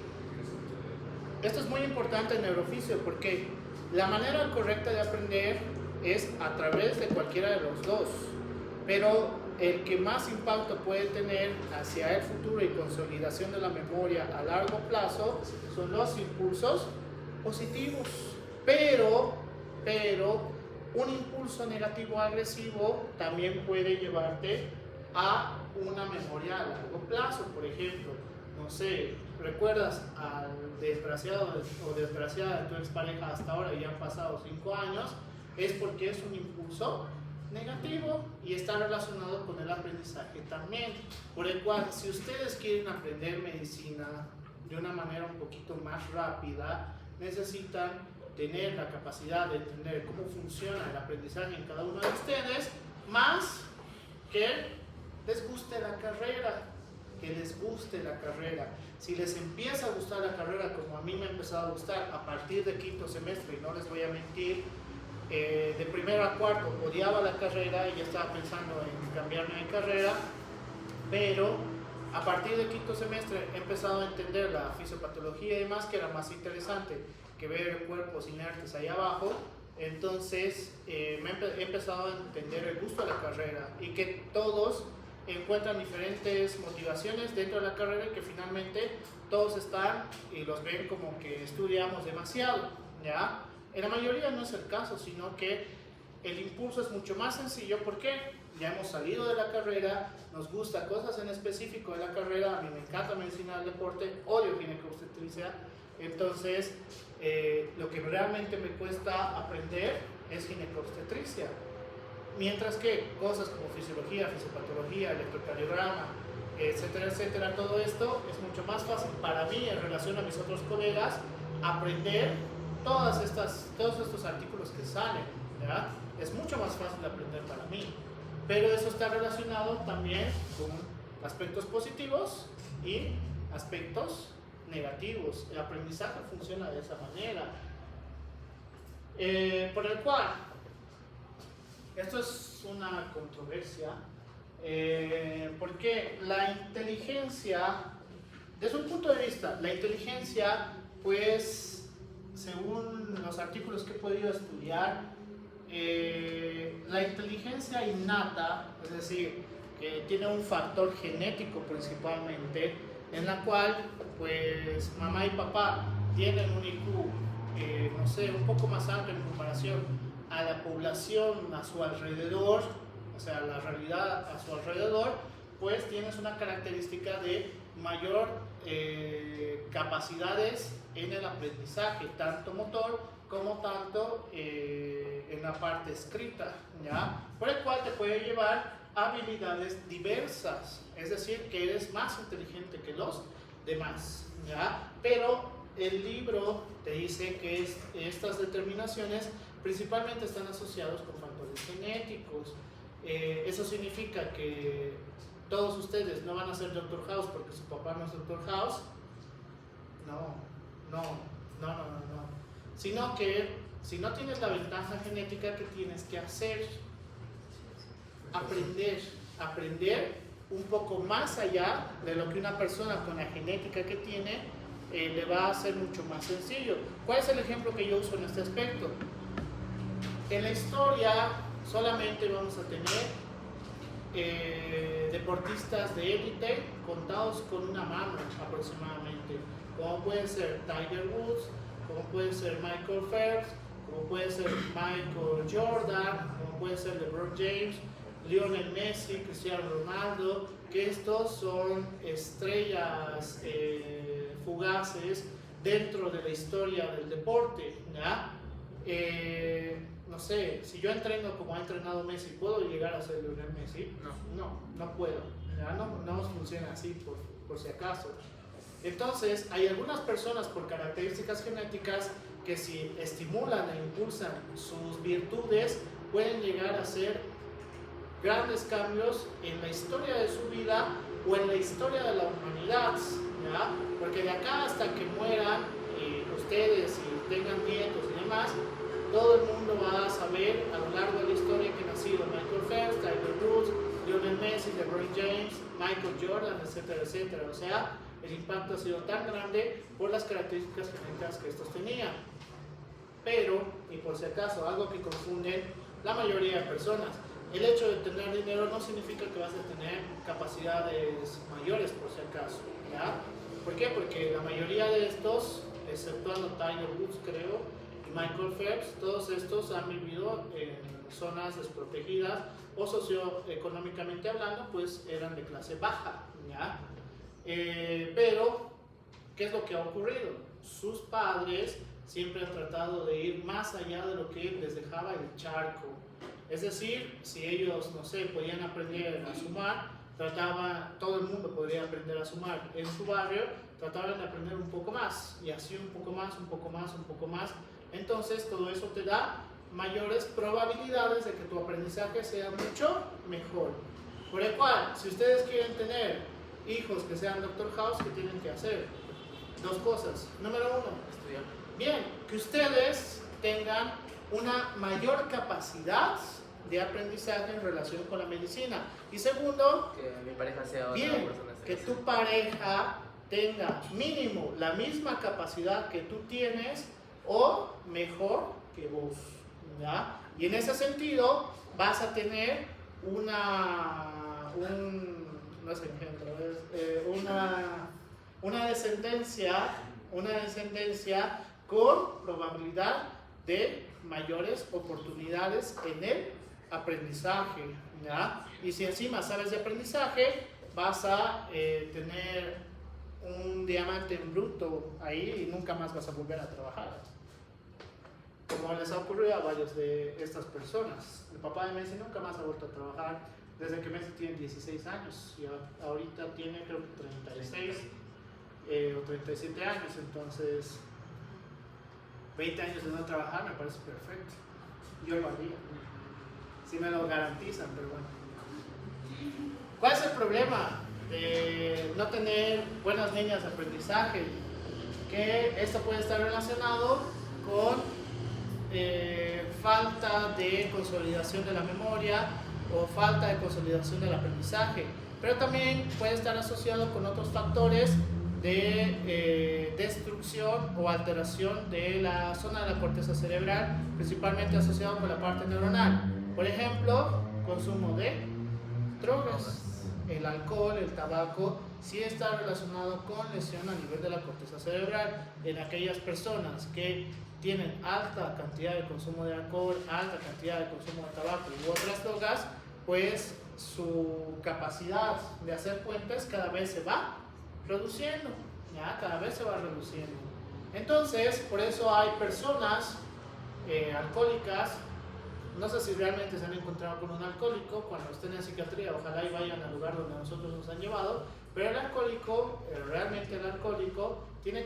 esto es muy importante en neurofisio porque la manera correcta de aprender es a través de cualquiera de los dos. Pero el que más impacto puede tener hacia el futuro y consolidación de la memoria a largo plazo son los impulsos positivos. Pero un impulso negativo agresivo también puede llevarte a una memoria a largo plazo. Por ejemplo, no sé, recuerdas al desgraciado o desgraciada de tu expareja hasta ahora y ya han pasado 5 años, es porque es un impulso negativo y está relacionado con el aprendizaje también. Por el cual, si ustedes quieren aprender medicina de una manera un poquito más rápida, necesitan tener la capacidad de entender cómo funciona el aprendizaje en cada uno de ustedes, más que les guste la carrera, Si les empieza a gustar la carrera como a mí me ha empezado a gustar a partir de quinto semestre, y no les voy a mentir, de primero a cuarto odiaba la carrera y ya estaba pensando en cambiarme de carrera, pero a partir de quinto semestre he empezado a entender la fisiopatología y demás, que era más interesante que ver cuerpos inertes ahí abajo. Entonces he empezado a entender el gusto de la carrera y que todos encuentran diferentes motivaciones dentro de la carrera y que finalmente todos están y los ven como que estudiamos demasiado, ¿ya? En la mayoría no es el caso, sino que el impulso es mucho más sencillo porque ya hemos salido de la carrera, nos gusta cosas en específico de la carrera. A mí me encanta medicina del deporte, odio ginecobstetricia, entonces lo que realmente me cuesta aprender es ginecobstetricia. Mientras que cosas como fisiología, fisiopatología, electrocardiograma, etcétera, etcétera, todo esto es mucho más fácil para mí en relación a mis otros colegas aprender todos estos artículos que salen, ¿ya? Es mucho más fácil aprender para mí, pero eso está relacionado también con aspectos positivos y aspectos negativos. El aprendizaje funciona de esa manera, por el cual esto es una controversia, porque la inteligencia, desde un punto de vista, la inteligencia, pues, según los artículos que he podido estudiar, la inteligencia innata, es decir, que tiene un factor genético principalmente, en la cual, pues, mamá y papá tienen un IQ, no sé, un poco más alto en comparación a la población a su alrededor, o sea, la realidad a su alrededor, pues tienes una característica de mayor capacidades en el aprendizaje, tanto motor como tanto en la parte escrita, ¿ya? Por el cual te puede llevar a habilidades diversas, es decir, que eres más inteligente que los demás, ¿ya? Pero el libro te dice que estas determinaciones principalmente están asociados con factores genéticos. Eso significa que todos ustedes no van a ser Dr. House porque su papá no es Dr. House. No. Sino que si no tienes la ventaja genética, ¿qué tienes que hacer? Aprender un poco más allá de lo que una persona con la genética que tiene le va a hacer mucho más sencillo. ¿Cuál es el ejemplo que yo uso en este aspecto? En la historia solamente vamos a tener deportistas de élite contados con una mano aproximadamente, como puede ser Tiger Woods, como puede ser Michael Phelps, como puede ser Michael Jordan, como puede ser LeBron James, Lionel Messi, Cristiano Ronaldo, que estos son estrellas fugaces dentro de la historia del deporte, ¿ya? No sé, si yo entreno como ha entrenado Messi, ¿puedo llegar a ser Lionel Messi? No puedo, ¿ya? No funciona así por si acaso. Entonces, hay algunas personas por características genéticas que si estimulan e impulsan sus virtudes, pueden llegar a hacer grandes cambios en la historia de su vida o en la historia de la humanidad, ¿ya? Porque de acá hasta que mueran ustedes y tengan nietos y demás, todo el mundo va a saber a lo largo de la historia que han nacido Michael Phelps, Tiger Woods, Lionel Messi, LeBron James, Michael Jordan, etcétera, etcétera. O sea, el impacto ha sido tan grande por las características genéticas que estos tenían. Pero, y por si acaso, algo que confunden la mayoría de personas, el hecho de tener dinero no significa que vas a tener capacidades mayores, por si acaso, ¿ya? ¿Por qué? Porque la mayoría de estos, exceptuando Tiger Woods, creo, y Michael Phelps, todos estos han vivido en zonas desprotegidas o socioeconómicamente hablando, pues eran de clase baja, ¿ya? Pero, ¿qué es lo que ha ocurrido? Sus padres siempre han tratado de ir más allá de lo que les dejaba el charco. Es decir, si ellos, no sé, podían aprender a sumar, todo el mundo podría aprender a sumar en su barrio, trataban de aprender un poco más, y así un poco más, un poco más, un poco más. Entonces, todo eso te da mayores probabilidades de que tu aprendizaje sea mucho mejor. Por el cual, si ustedes quieren tener hijos que sean Dr. House, ¿qué tienen que hacer? Dos cosas. Número uno, Estudiar. bien, que ustedes tengan una mayor capacidad de aprendizaje en relación con la medicina. Y segundo, Que mi pareja sea otra bien, persona. que tu pareja tenga mínimo la misma capacidad que tú tienes o mejor que vos, ¿ya? Y en ese sentido vas a tener una descendencia con probabilidad de mayores oportunidades en el aprendizaje, ¿ya? Y si encima sabes de aprendizaje, vas a tener un diamante en bruto ahí y nunca más vas a volver a trabajar, como les ha ocurrido a varios de estas personas. El papá de Messi nunca más ha vuelto a trabajar desde que Messi tiene 16 años y ahorita tiene creo que 36 o 37 años, entonces 20 años de no trabajar me parece perfecto. Yo lo haría, si me lo garantizan, pero bueno. ¿Cuál es el problema de no tener buenas líneas de aprendizaje? Que esto puede estar relacionado con falta de consolidación de la memoria o falta de consolidación del aprendizaje, pero también puede estar asociado con otros factores de destrucción o alteración de la zona de la corteza cerebral, principalmente asociado con la parte neuronal. Por ejemplo, consumo de drogas, el alcohol, el tabaco, sí está relacionado con lesión a nivel de la corteza cerebral. En aquellas personas que tienen alta cantidad de consumo de alcohol, alta cantidad de consumo de tabaco u otras drogas, pues su capacidad de hacer puentes cada vez se va reduciendo, ¿ya? Cada vez se va reduciendo. Entonces, por eso hay personas alcohólicas. No sé si realmente se han encontrado con un alcohólico. Cuando estén en psiquiatría, ojalá y vayan al lugar donde nosotros nos han llevado. Pero el alcohólico, realmente el alcohólico, tiene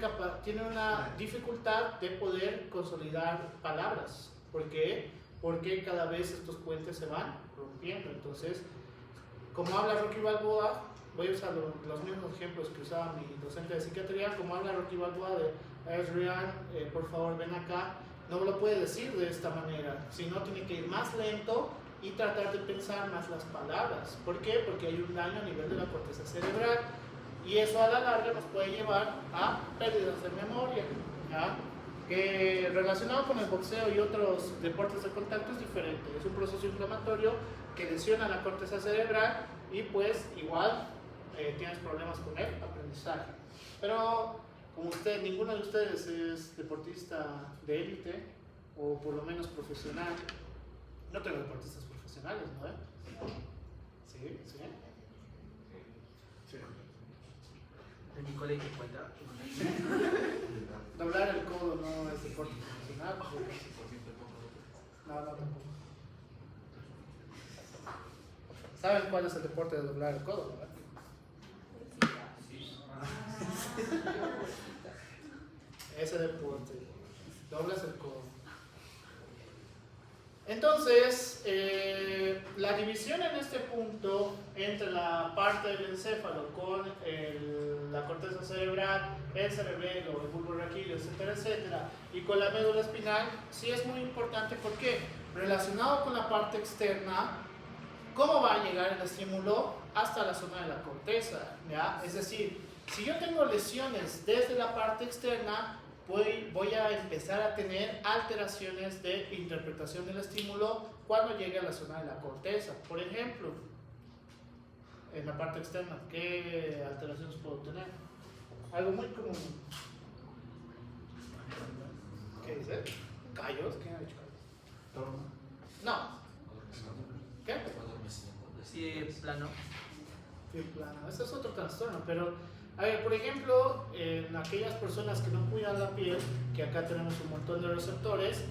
una dificultad de poder consolidar palabras. ¿Por qué? Porque cada vez estos puentes se van rompiendo. Entonces, como habla Rocky Balboa, voy a usar los mismos ejemplos que usaba mi docente de psiquiatría. Como habla Rocky Balboa de Adrián, por favor ven acá, no lo puede decir de esta manera, sino tiene que ir más lento y tratar de pensar más las palabras. ¿Por qué? Porque hay un daño a nivel de la corteza cerebral y eso a la larga nos puede llevar a pérdidas de memoria, ¿ya? Que relacionado con el boxeo y otros deportes de contacto es diferente, es un proceso inflamatorio que lesiona la corteza cerebral y pues igual tienes problemas con el aprendizaje. Pero como ninguno de ustedes es deportista de élite o por lo menos profesional, no tengo deportistas profesionales, ¿no? ¿Sí? ¿Sí? Sí. De mi colegio cuenta. Doblar el codo no es deporte profesional. No, tampoco. ¿Saben cuál es el deporte de doblar el codo, verdad? Ese deporte, doblas el codo. Entonces, la división en este punto entre la parte del encéfalo con la corteza cerebral, el cerebelo, el bulbo raquídeo, etcétera, etcétera, y con la médula espinal, sí es muy importante porque relacionado con la parte externa, ¿cómo va a llegar el estímulo hasta la zona de la corteza? ¿Ya? Es decir, si yo tengo lesiones desde la parte externa, voy a empezar a tener alteraciones de interpretación del estímulo cuando llegue a la zona de la corteza. Por ejemplo, en la parte externa, ¿qué alteraciones puedo tener? Algo muy común. ¿Qué dice? ¿Callos? ¿Quién ha dicho callos? No. ¿Qué? Sí, plano. Sí, plano. Ese es otro trastorno, pero a ver, por ejemplo, en aquellas personas que no cuidan la piel, que acá tenemos un montón de receptores,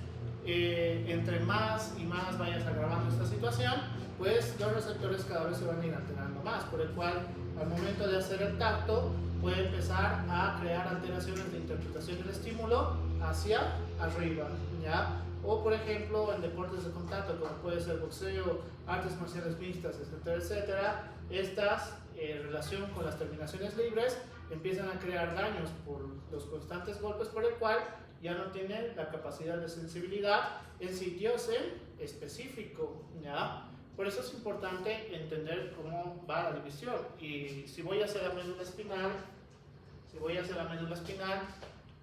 entre más y más vayas agravando esta situación, pues los receptores cada vez se van a ir alterando más, por el cual al momento de hacer el tacto puede empezar a crear alteraciones de interpretación del estímulo hacia arriba, ¿ya? O por ejemplo en deportes de contacto como puede ser boxeo, artes marciales mixtas, etcétera, etcétera, estas relación con las terminaciones libres empiezan a crear daños por los constantes golpes, por el cual ya no tienen la capacidad de sensibilidad en sitios en específico, ¿ya? Por eso es importante entender cómo va la división. Y si voy a hacer la médula espinal,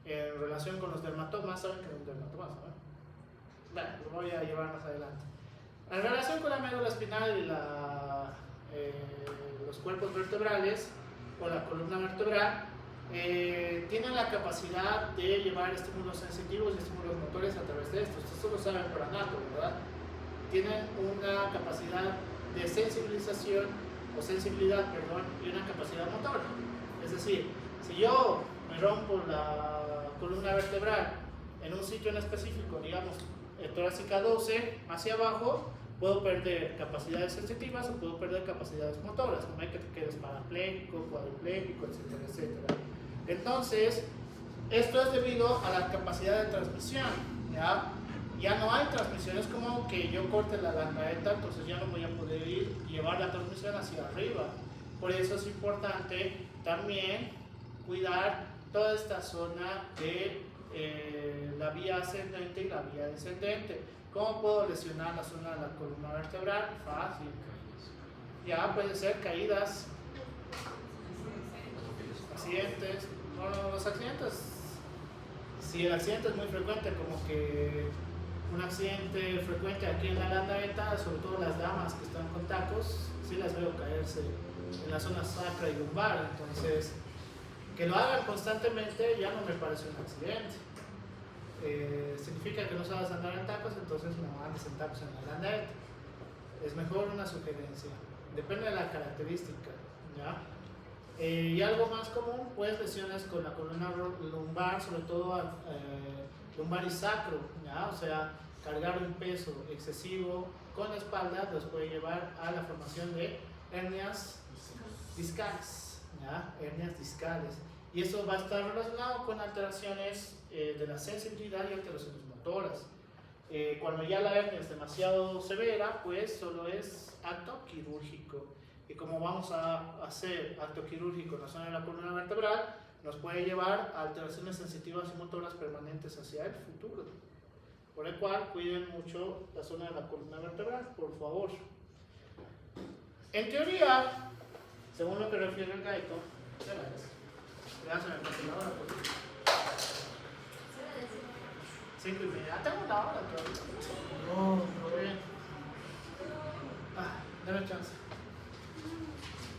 en relación con los dermatomas, ¿saben qué es un dermatoma? ¿Saben? Bueno, lo voy a llevar más adelante. En relación con la médula espinal y los cuerpos vertebrales o la columna vertebral, tienen la capacidad de llevar estímulos sensitivos y estímulos motores a través de estos. Esto lo saben por anato, ¿verdad? Tienen una capacidad de sensibilidad, y una capacidad motora. Es decir, si yo me rompo la columna vertebral en un sitio en específico, digamos, torácica 12 hacia abajo, puedo perder capacidades sensitivas o puedo perder capacidades motoras, no hay que te quedes parapléjico, cuadripléjico, etcétera, etcétera. Entonces, esto es debido a la capacidad de transmisión, ¿ya? Ya no hay transmisión, es como que yo corte la landaeta, entonces ya no voy a poder llevar la transmisión hacia arriba. Por eso es importante también cuidar toda esta zona de la vía ascendente y la vía descendente. ¿Cómo puedo lesionar la zona de la columna vertebral? Fácil. Ya puede ser caídas, accidentes. No, los accidentes, si el accidente es muy frecuente, como que un accidente frecuente aquí en la landaeta, sobre todo las damas que están con tacos, sí las veo caerse en la zona sacra y lumbar. Entonces, que lo hagan constantemente ya no me parece un accidente. Significa que no sabes andar en tacos, entonces no andes en tacos en la landaeta. Es mejor una sugerencia, depende de la característica, ¿ya? Y algo más común, pues lesiones con la columna lumbar, sobre todo lumbar y sacro, ¿ya? O sea, cargar un peso excesivo con la espalda los puede llevar a la formación de hernias discales, ¿ya? Hernias discales. Y eso va a estar relacionado con alteraciones de la sensibilidad y alteraciones motoras. Cuando ya la hernia es demasiado severa, pues solo es acto quirúrgico. Y como vamos a hacer acto quirúrgico en la zona de la columna vertebral, nos puede llevar a alteraciones sensitivas y motoras permanentes hacia el futuro. Por el cual, cuiden mucho la zona de la columna vertebral, por favor. En teoría, según lo que refiere el Gaito, ya se me pasó la hora, pues. 5:30. Tengo una hora todavía. No, muy bien. Dame chance.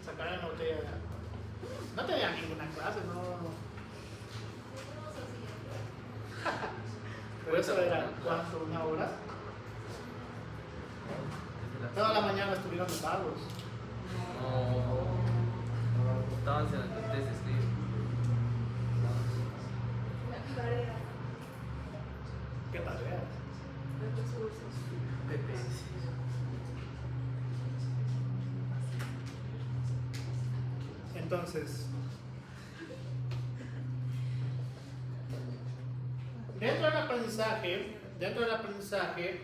Sacaré una botella de agua. No tenía ninguna clase, no. Pero eso era, ¿cuánto? ¿Una hora? Toda la mañana estuvieron vagos. No. Estaban haciendo el test de escribir. ¿Qué tarea? Entonces, dentro del aprendizaje,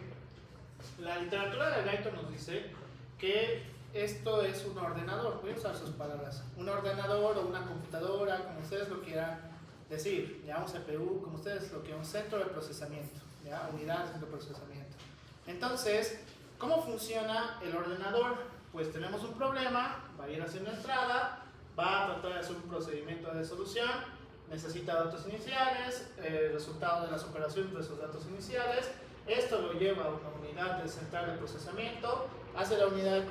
la literatura de Gaito nos dice que esto es un ordenador, voy a usar sus palabras, un ordenador o una computadora, como ustedes lo quieran decir, ya un CPU, como ustedes lo quieran, un centro de procesamiento, ya unidades de procesamiento. Entonces, ¿cómo funciona el ordenador? Pues tenemos un problema, va a ir haciendo entrada, va a tratar de hacer un procedimiento de solución, necesita datos iniciales, resultado de las operaciones de esos datos iniciales. Esto lo lleva a una unidad de central de procesamiento, hace la unidad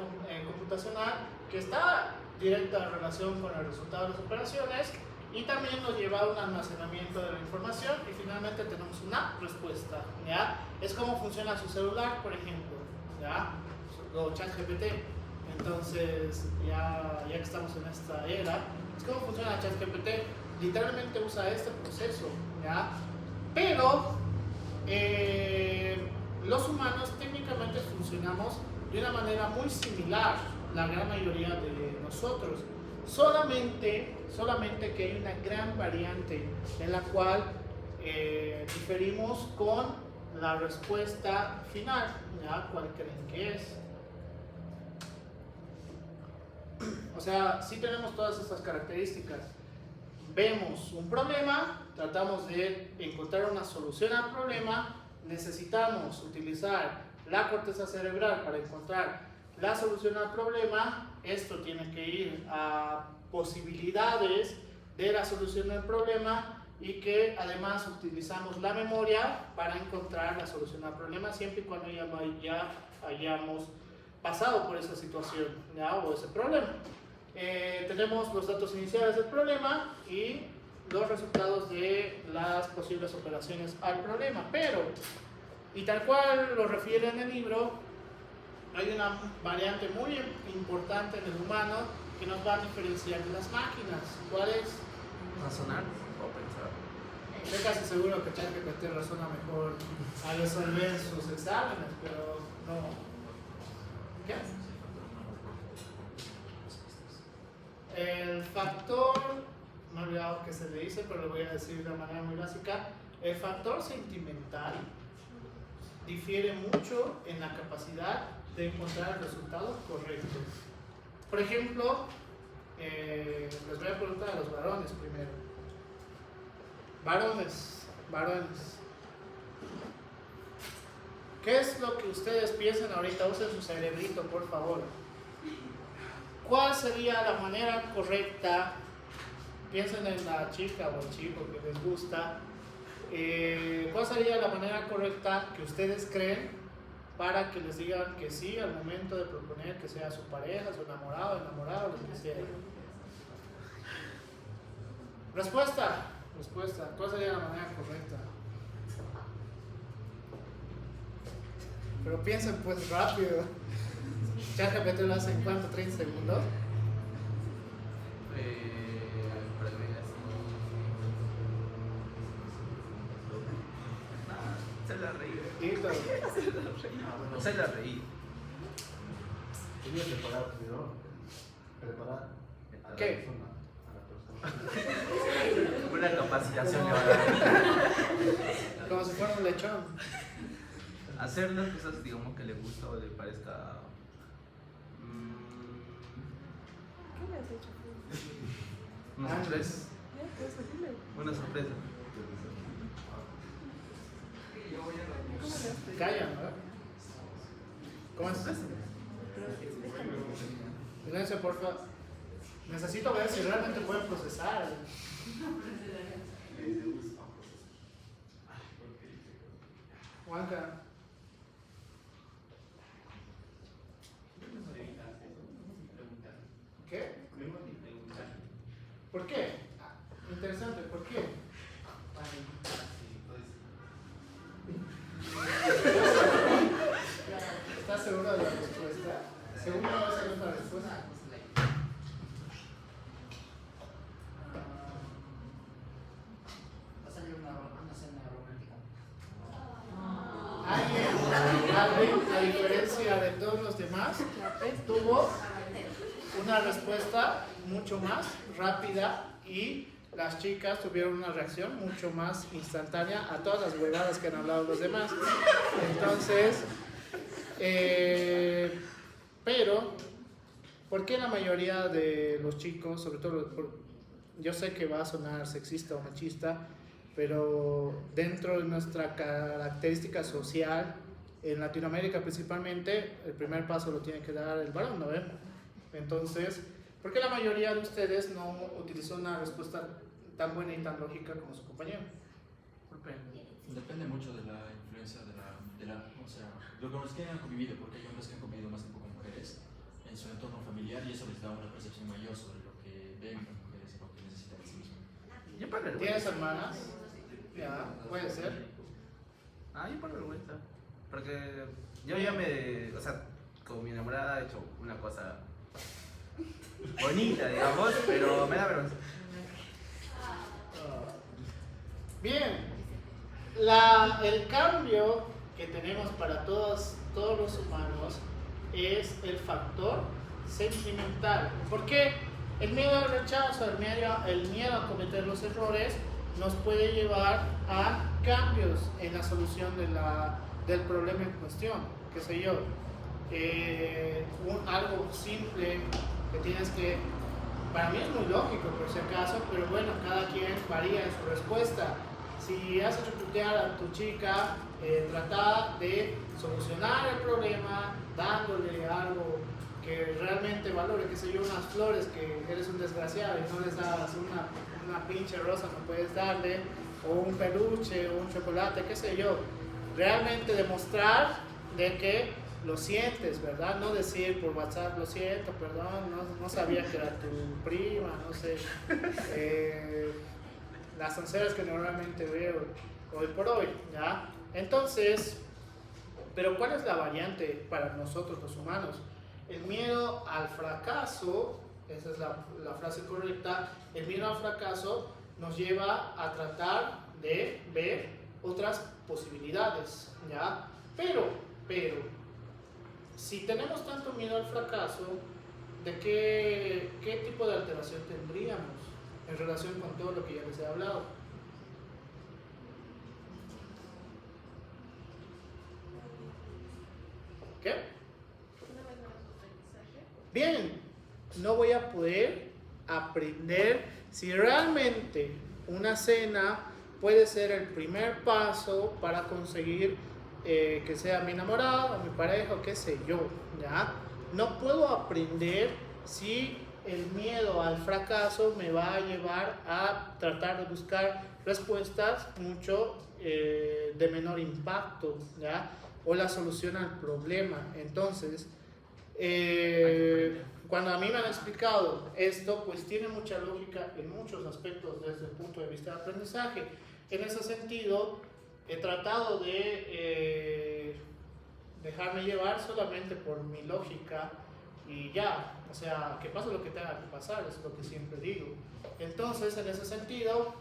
computacional que está directa en relación con el resultado de las operaciones y también nos lleva a un almacenamiento de la información y finalmente tenemos una respuesta, ¿ya? Es como funciona su celular, por ejemplo, ¿ya? O ChatGPT. Entonces, ya que estamos en esta era, es como funciona ChatGPT. Literalmente usa este proceso, ¿ya? Pero los humanos técnicamente funcionamos de una manera muy similar, la gran mayoría de nosotros. Solamente que hay una gran variante en la cual diferimos con la respuesta final, ¿ya? ¿Cuál creen que es? O sea, sí tenemos todas estas características. Vemos un problema, tratamos de encontrar una solución al problema, necesitamos utilizar la corteza cerebral para encontrar la solución al problema. Esto tiene que ir a posibilidades de la solución del problema y que además utilizamos la memoria para encontrar la solución al problema siempre y cuando ya hayamos pasado por esa situación, ¿ya? O ese problema. Tenemos los datos iniciales del problema y los resultados de las posibles operaciones al problema, pero, y tal cual lo refiere en el libro, hay una variante muy importante en el humano que nos va a diferenciar de las máquinas. ¿Cuál es? ¿Razonar o pensar? Estoy casi seguro que ChatGPT razona mejor a resolver sus exámenes, pero no. ¿Qué? El factor, me he olvidado que se le dice, pero lo voy a decir de una manera muy básica. El factor sentimental difiere mucho en la capacidad de encontrar el resultado correcto. Por ejemplo, les voy a preguntar a los varones primero. Varones. ¿Qué es lo que ustedes piensan ahorita? Usen su cerebrito, por favor. ¿Cuál sería la manera correcta? Piensen en la chica o el chico que les gusta. ¿Cuál sería la manera correcta que ustedes creen para que les digan que sí al momento de proponer que sea su pareja, su enamorado, lo que sea? Respuesta. ¿Cuál sería la manera correcta? Pero piensen pues rápido. ChatGPT lo hace en ¿cuánto? ¿30 segundos? Hacerla reír. Listo. Hacerla reír. Quería preparar primero. Preparar a la ¿Qué? persona. A la persona. Una capacitación le va a dar. Como si fuera un lechón. Hacer las cosas, digamos, que le gusta o le parezca. ¿Qué le has hecho? Una sorpresa. Ya, pues, dile. Una sorpresa. ¿Cómo le has pedido? Callan, ¿no? ¿Cómo es? Silencio, porfa. Necesito ver si realmente pueden procesar. Juanca. ¿Qué? ¿Por qué? Interesante, ¿por qué? ¿Estás seguro de la respuesta? ¿Seguro va a ser la respuesta? Va a salir una cena romántica. Alguien, a diferencia de todos los demás, tuvo una respuesta mucho más rápida y las chicas tuvieron una reacción mucho más instantánea a todas las huevadas que han hablado los demás. Entonces, pero, ¿por qué la mayoría de los chicos, sobre todo, yo sé que va a sonar sexista o machista, pero dentro de nuestra característica social, en Latinoamérica principalmente, el primer paso lo tiene que dar el varón, ¿no ven? Entonces, ¿por qué la mayoría de ustedes no utilizó una respuesta tan buena y tan lógica como su compañero. Depende mucho de la influencia o sea, lo con los que han convivido, porque hay hombres que han convivido más tiempo con mujeres en su entorno familiar y eso les da una percepción mayor sobre lo que ven las mujeres y lo que necesitan de sí mismos. Yo por ¿Tienes vergüenza. hermanas? Ya, puede ser. Yo por vergüenza. Porque yo ya o sea, con mi enamorada he hecho una cosa bonita, digamos, pero me da vergüenza. Bien, el cambio que tenemos para todos los humanos es el factor sentimental. ¿Por qué? El miedo al rechazo, el miedo a cometer los errores nos puede llevar a cambios en la solución del problema en cuestión. Qué sé yo, algo simple que tienes que, para mí es muy lógico por si acaso, pero bueno, cada quien varía en su respuesta. Si has hecho putear a tu chica, trata de solucionar el problema dándole algo que realmente valore, qué sé yo, unas flores, que eres un desgraciado y no les das una pinche rosa, no puedes darle, o un peluche, o un chocolate, qué sé yo. Realmente demostrar de que lo sientes, ¿verdad? No decir por WhatsApp, lo siento, perdón, no sabía que era tu prima, no sé. Las onceras que normalmente veo hoy por hoy, ¿ya? Entonces, pero ¿cuál es la variante para nosotros los humanos? El miedo al fracaso, esa es la frase correcta, el miedo al fracaso nos lleva a tratar de ver otras posibilidades, ¿ya? Pero, si tenemos tanto miedo al fracaso, ¿de qué tipo de alteración tendríamos en relación con todo lo que ya les he hablado? ¿Qué? Bien, no voy a poder aprender si realmente una cena puede ser el primer paso para conseguir que sea mi enamorado, mi pareja o qué sé yo, ¿ya? No puedo aprender si el miedo al fracaso me va a llevar a tratar de buscar respuestas mucho de menor impacto, ¿ya? O la solución al problema. Entonces, cuando a mí me han explicado esto, pues tiene mucha lógica en muchos aspectos desde el punto de vista de aprendizaje. En ese sentido, he tratado de dejarme llevar solamente por mi lógica y ya, o sea, que pase lo que tenga que pasar, es lo que siempre digo. Entonces, en ese sentido,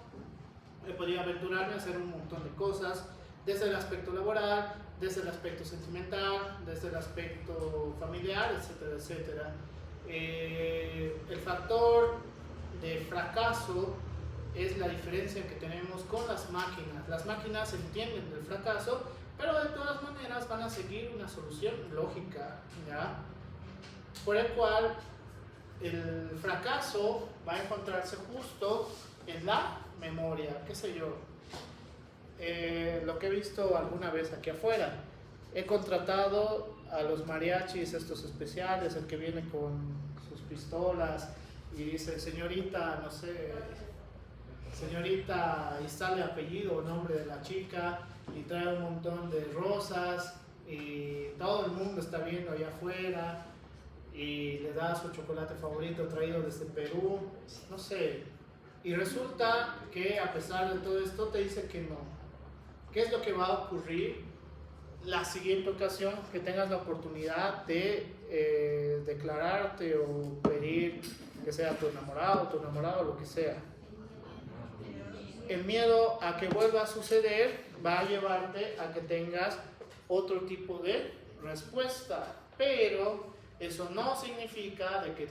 he podido aventurarme a hacer un montón de cosas, desde el aspecto laboral, desde el aspecto sentimental, desde el aspecto familiar, etcétera, etcétera. El factor de fracaso es la diferencia que tenemos con las máquinas. Las máquinas entienden del fracaso, pero de todas maneras van a seguir una solución lógica, ¿ya? Por el cual el fracaso va a encontrarse justo en la memoria, qué sé yo. Lo que he visto alguna vez aquí afuera, he contratado a los mariachis estos especiales, el que viene con sus pistolas y dice señorita, no sé, señorita, y sale apellido o nombre de la chica y trae un montón de rosas y todo el mundo está viendo allá afuera y le da su chocolate favorito traído desde Perú, no sé, y resulta que a pesar de todo esto te dice que no. ¿Qué es lo que va a ocurrir la siguiente ocasión que tengas la oportunidad de declararte o pedir que sea tu enamorado, lo que sea? El miedo a que vuelva a suceder va a llevarte a que tengas otro tipo de respuesta, pero eso no significa de que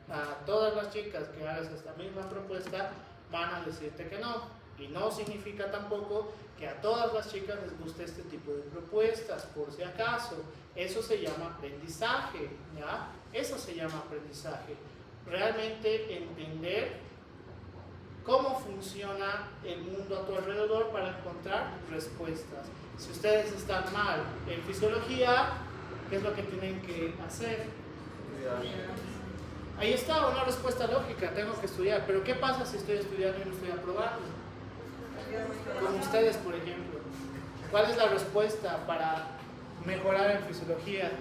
a todas las chicas que hagas esta misma propuesta van a decirte que no, y no significa tampoco que a todas las chicas les guste este tipo de propuestas, por si acaso. Eso se llama aprendizaje, ¿ya? Eso se llama aprendizaje. Realmente entender cómo funciona el mundo a tu alrededor para encontrar respuestas. Si ustedes están mal en fisiología, ¿qué es lo que tienen que hacer? Ahí está una respuesta lógica, tengo que estudiar. Pero ¿qué pasa si estoy estudiando y no estoy aprobando? Como ustedes, por ejemplo. ¿Cuál es la respuesta para mejorar en fisiología?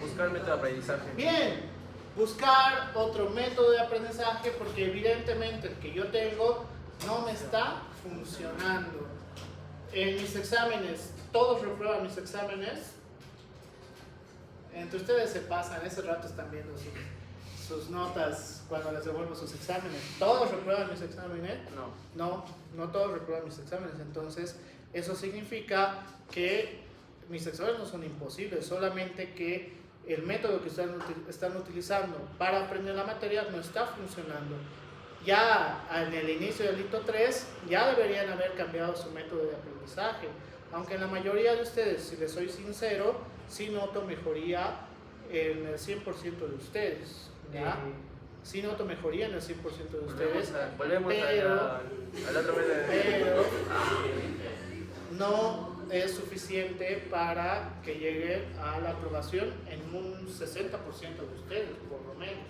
Buscar método de aprendizaje. Bien, buscar otro método de aprendizaje porque evidentemente el que yo tengo no me está funcionando. En mis exámenes, todos reprueban mis exámenes. Entre ustedes se pasan, ese rato están viendo sus notas cuando les devuelvo sus exámenes. ¿Todos reprueban mis exámenes? No todos reprueban mis exámenes. Entonces, eso significa que mis exámenes no son imposibles, solamente que el método que están utilizando para aprender la materia no está funcionando. Ya en el inicio del hito 3 ya deberían haber cambiado su método de aprendizaje, aunque en la mayoría de ustedes, si les soy sincero, sí noto mejoría en el 100% de ustedes, ¿ya? Sí noto mejoría en el 100% de ustedes, Volvemos al otro medio. pero no es suficiente para que llegue a la aprobación en un 60% de ustedes, por lo menos.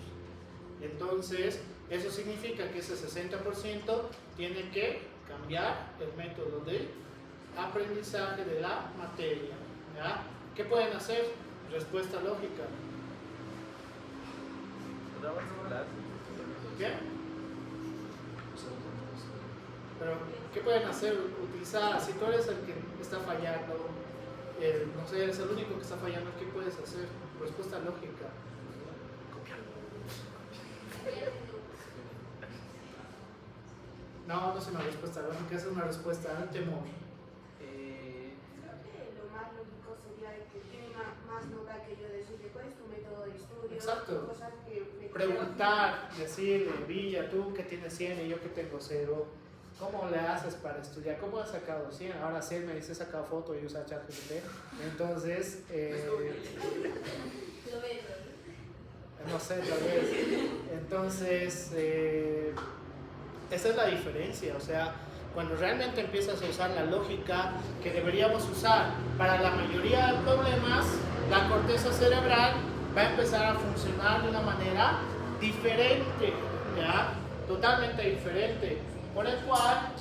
Entonces, eso significa que ese 60% tiene que cambiar el método de aprendizaje de la materia, ¿ya? ¿Qué pueden hacer? Respuesta lógica. ¿Qué? Pero, ¿qué pueden hacer? Utilizar, si tú eres el que está fallando, no sé, eres el único que está fallando, ¿qué puedes hacer? Respuesta lógica. No es una respuesta lógica, es una respuesta al temor. Creo que lo más lógico sería de que tiene más nota que yo decirle cuál es tu método de estudio. Exacto. Cosas que me Preguntar, decirle, Villa, tú que tienes 100 y yo que tengo 0, ¿cómo le haces para estudiar? ¿Cómo has sacado 100? Ahora 100 me dice, he sacado foto y usa ChatGPT. Entonces, no sé, tal vez. Entonces, esa es la diferencia. O sea, cuando realmente empiezas a usar la lógica que deberíamos usar para la mayoría de problemas, la corteza cerebral va a empezar a funcionar de una manera diferente, ¿ya? Totalmente diferente, por el cual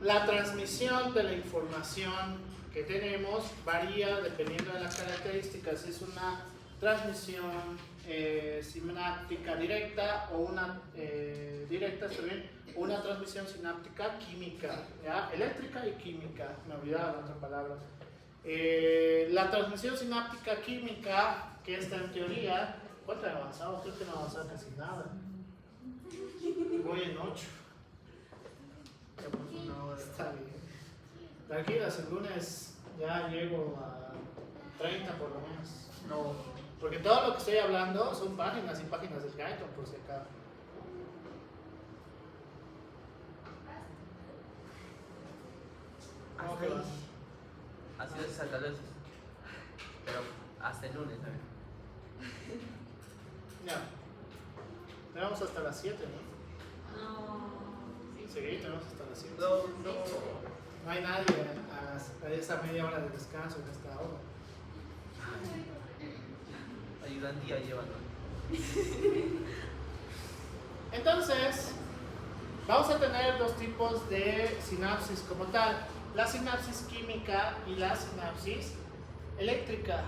la transmisión de la información que tenemos varía dependiendo de las características. Si es una transmisión sináptica directa o una directa, ¿está bien? Una transmisión sináptica química, ¿ya? Eléctrica y química, me olvidaba la otra palabra. La transmisión sináptica química, que está en teoría, ¿cuánto he avanzado? Creo que no he avanzado casi nada. Voy en 8. Está bien. Tranquilas, el lunes ya llego a 30 por lo menos. No, porque todo lo que estoy hablando son páginas y páginas del Gaiton, por si acaso. ¿Cómo que vas? Así es, tal vez. Pero hasta el lunes, ¿sabes? Ya. Tenemos hasta las 7, ¿no? No. Sí, tenemos hasta las 7. No. No hay nadie a esa media hora de descanso en esta hora. Ayudantía llevan. Entonces, vamos a tener dos tipos de sinapsis como tal. La sinapsis química y la sinapsis eléctrica.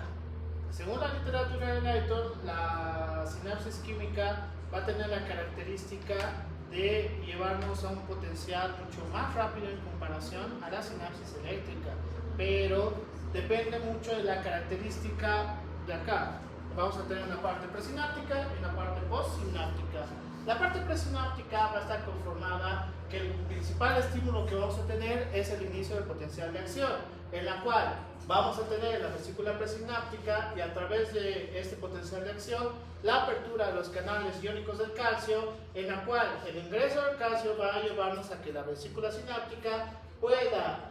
Según la literatura de Gaiton, la sinapsis química va a tener la característica de llevarnos a un potencial mucho más rápido en comparación a la sinapsis eléctrica, pero depende mucho de la característica de acá. Vamos a tener una parte presináptica y una parte postsináptica. La parte presináptica va a estar conformada que el principal estímulo que vamos a tener es el inicio del potencial de acción, en la cual vamos a tener la vesícula presináptica y a través de este potencial de acción la apertura de los canales iónicos del calcio, en la cual el ingreso del calcio va a llevarnos a que la vesícula sináptica pueda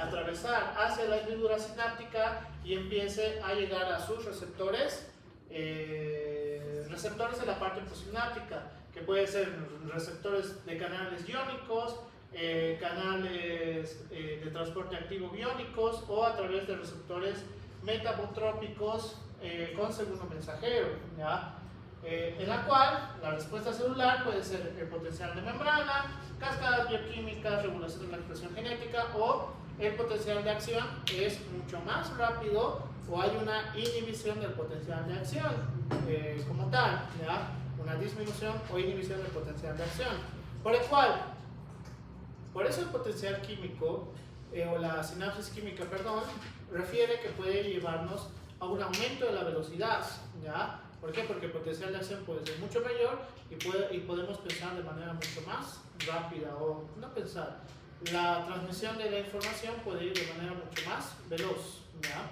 atravesar hacia la hendidura sináptica y empiece a llegar a sus receptores de la parte postsináptica, que pueden ser receptores de canales iónicos, canales de transporte activo biónicos o a través de receptores metabotrópicos con segundo mensajero, ¿ya? En la cual la respuesta celular puede ser el potencial de membrana, cascadas bioquímicas, regulación de la expresión genética, o el potencial de acción es mucho más rápido o hay una inhibición del potencial de acción como tal, ¿ya? Una disminución o inhibición del potencial de acción. Por eso el potencial químico o la sinapsis química, perdón, refiere que puede llevarnos a un aumento de la velocidad, ¿ya? ¿Por qué? Porque el potencial de acción puede ser mucho mayor y podemos pensar de manera mucho más rápida, o no pensar. La transmisión de la información puede ir de manera mucho más veloz, ¿ya?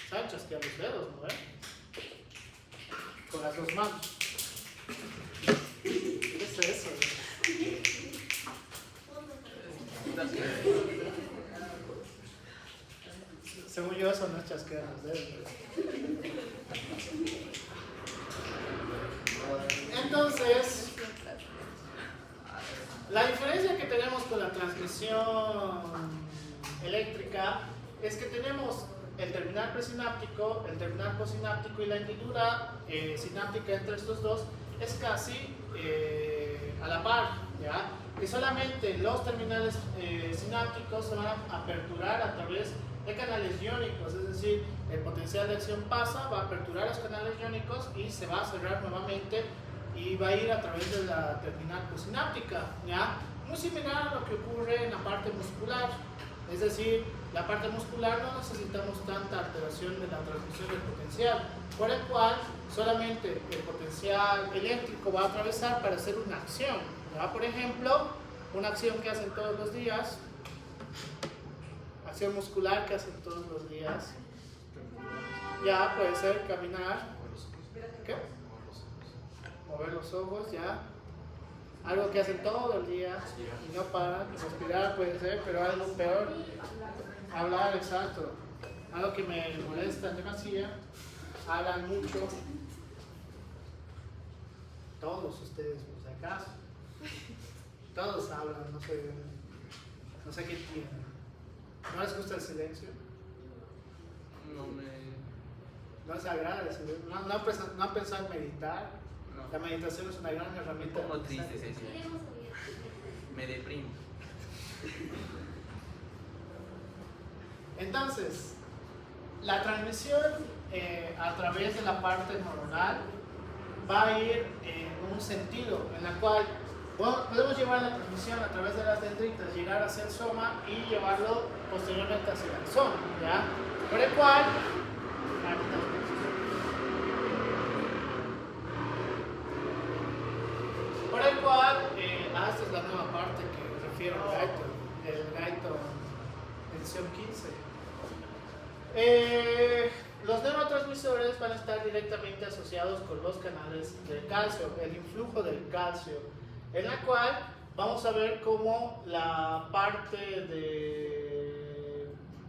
¿Saben chasquear los dedos, no ven? Con las dos manos. ¿Qué es eso? Según yo, eso no es chasquear los dedos. Entonces, la diferencia que tenemos con la transmisión eléctrica es que tenemos el terminal presináptico, el terminal posináptico, y la hendidura sináptica entre estos dos es casi a la par, ¿ya? Que solamente los terminales sinápticos se van a aperturar a través de canales iónicos, es decir, el potencial de acción pasa, va a aperturar los canales iónicos y se va a cerrar nuevamente y va a ir a través de la terminal posináptica, ¿ya? Muy similar a lo que ocurre en la parte muscular, es decir, la parte muscular no necesitamos tanta alteración de la transmisión del potencial, por el cual solamente el potencial eléctrico va a atravesar para hacer una acción, ¿ya? Por ejemplo, una acción que hacen todos los días, acción muscular que hacen todos los días, ya puede ser caminar, ¿qué? Mover los ojos, ya. Algo que hacen todo el día y no paran. Respirar puede ser, pero algo peor, hablar, exacto. Algo que me molesta demasiado, hablan mucho. Todos ustedes, por si acaso. Todos hablan, no sé qué tienen. ¿No les gusta el silencio? ¿No les agrada el silencio? ¿No han pensado en meditar? No. La meditación es una gran herramienta. Un poco triste es eso. Me deprimo. Entonces, la transmisión a través de la parte neuronal va a ir en un sentido en la cual podemos llevar la transmisión a través de las dendritas, llegar hacia el soma y llevarlo posteriormente hacia el axón, ¿ya? Por el cual, esta es la nueva parte que refiere al Gaito, el Gaito edición 15. Los neurotransmisores van a estar directamente asociados con los canales del calcio, el influjo del calcio, en la cual vamos a ver cómo la parte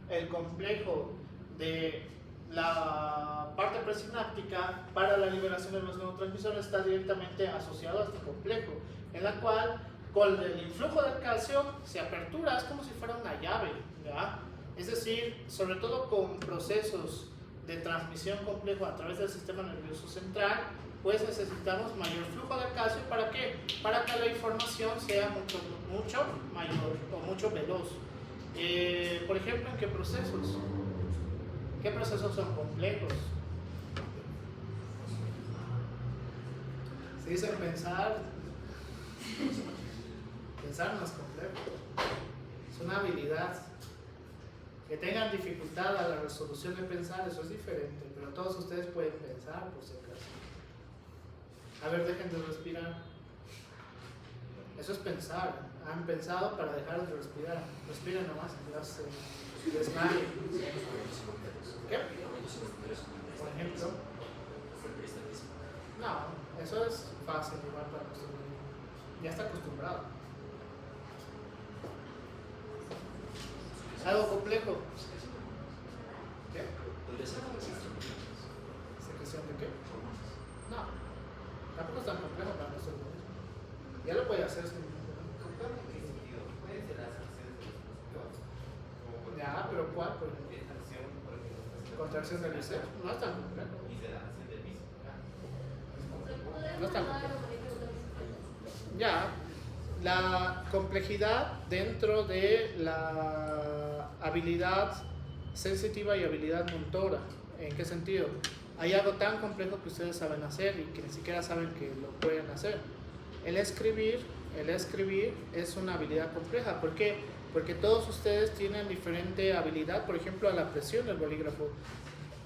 del complejo de la parte presináptica para la liberación de los neurotransmisores está directamente asociado a este complejo, en la cual con el influjo del calcio se apertura, es como si fuera una llave, ¿ya? Es decir, sobre todo con procesos de transmisión complejo a través del sistema nervioso central, pues necesitamos mayor flujo de calcio. ¿Para qué? Para que la información sea mucho mayor o mucho veloz. Por ejemplo, ¿en qué procesos? ¿Qué procesos son complejos? Se dice pensar no es complejo, es una habilidad. Que tengan dificultad a la resolución de pensar, eso es diferente, pero todos ustedes pueden pensar, por si acaso. A ver, dejen de respirar. Eso es pensar. Han pensado para dejar de respirar. Respiren nomás, ya se desmayen. ¿Qué? Por ejemplo. No, eso es fácil igual para nuestro organismo. Ya está acostumbrado. ¿Algo complejo? ¿Qué? ¿Secreción de qué? No, tampoco es tan complejo para nuestro organismo. Ya lo puede hacer sin ningún problema. Ya, pero ¿cuál? Por ejemplo? Con interacción del ICE, no es tan complejo. No es tan complejo. Ya, la complejidad dentro de la habilidad sensitiva y habilidad motora. ¿En qué sentido? Hay algo tan complejo que ustedes saben hacer y que ni siquiera saben que lo pueden hacer. El escribir es una habilidad compleja. ¿Por qué? Porque todos ustedes tienen diferente habilidad, por ejemplo, a la presión del bolígrafo.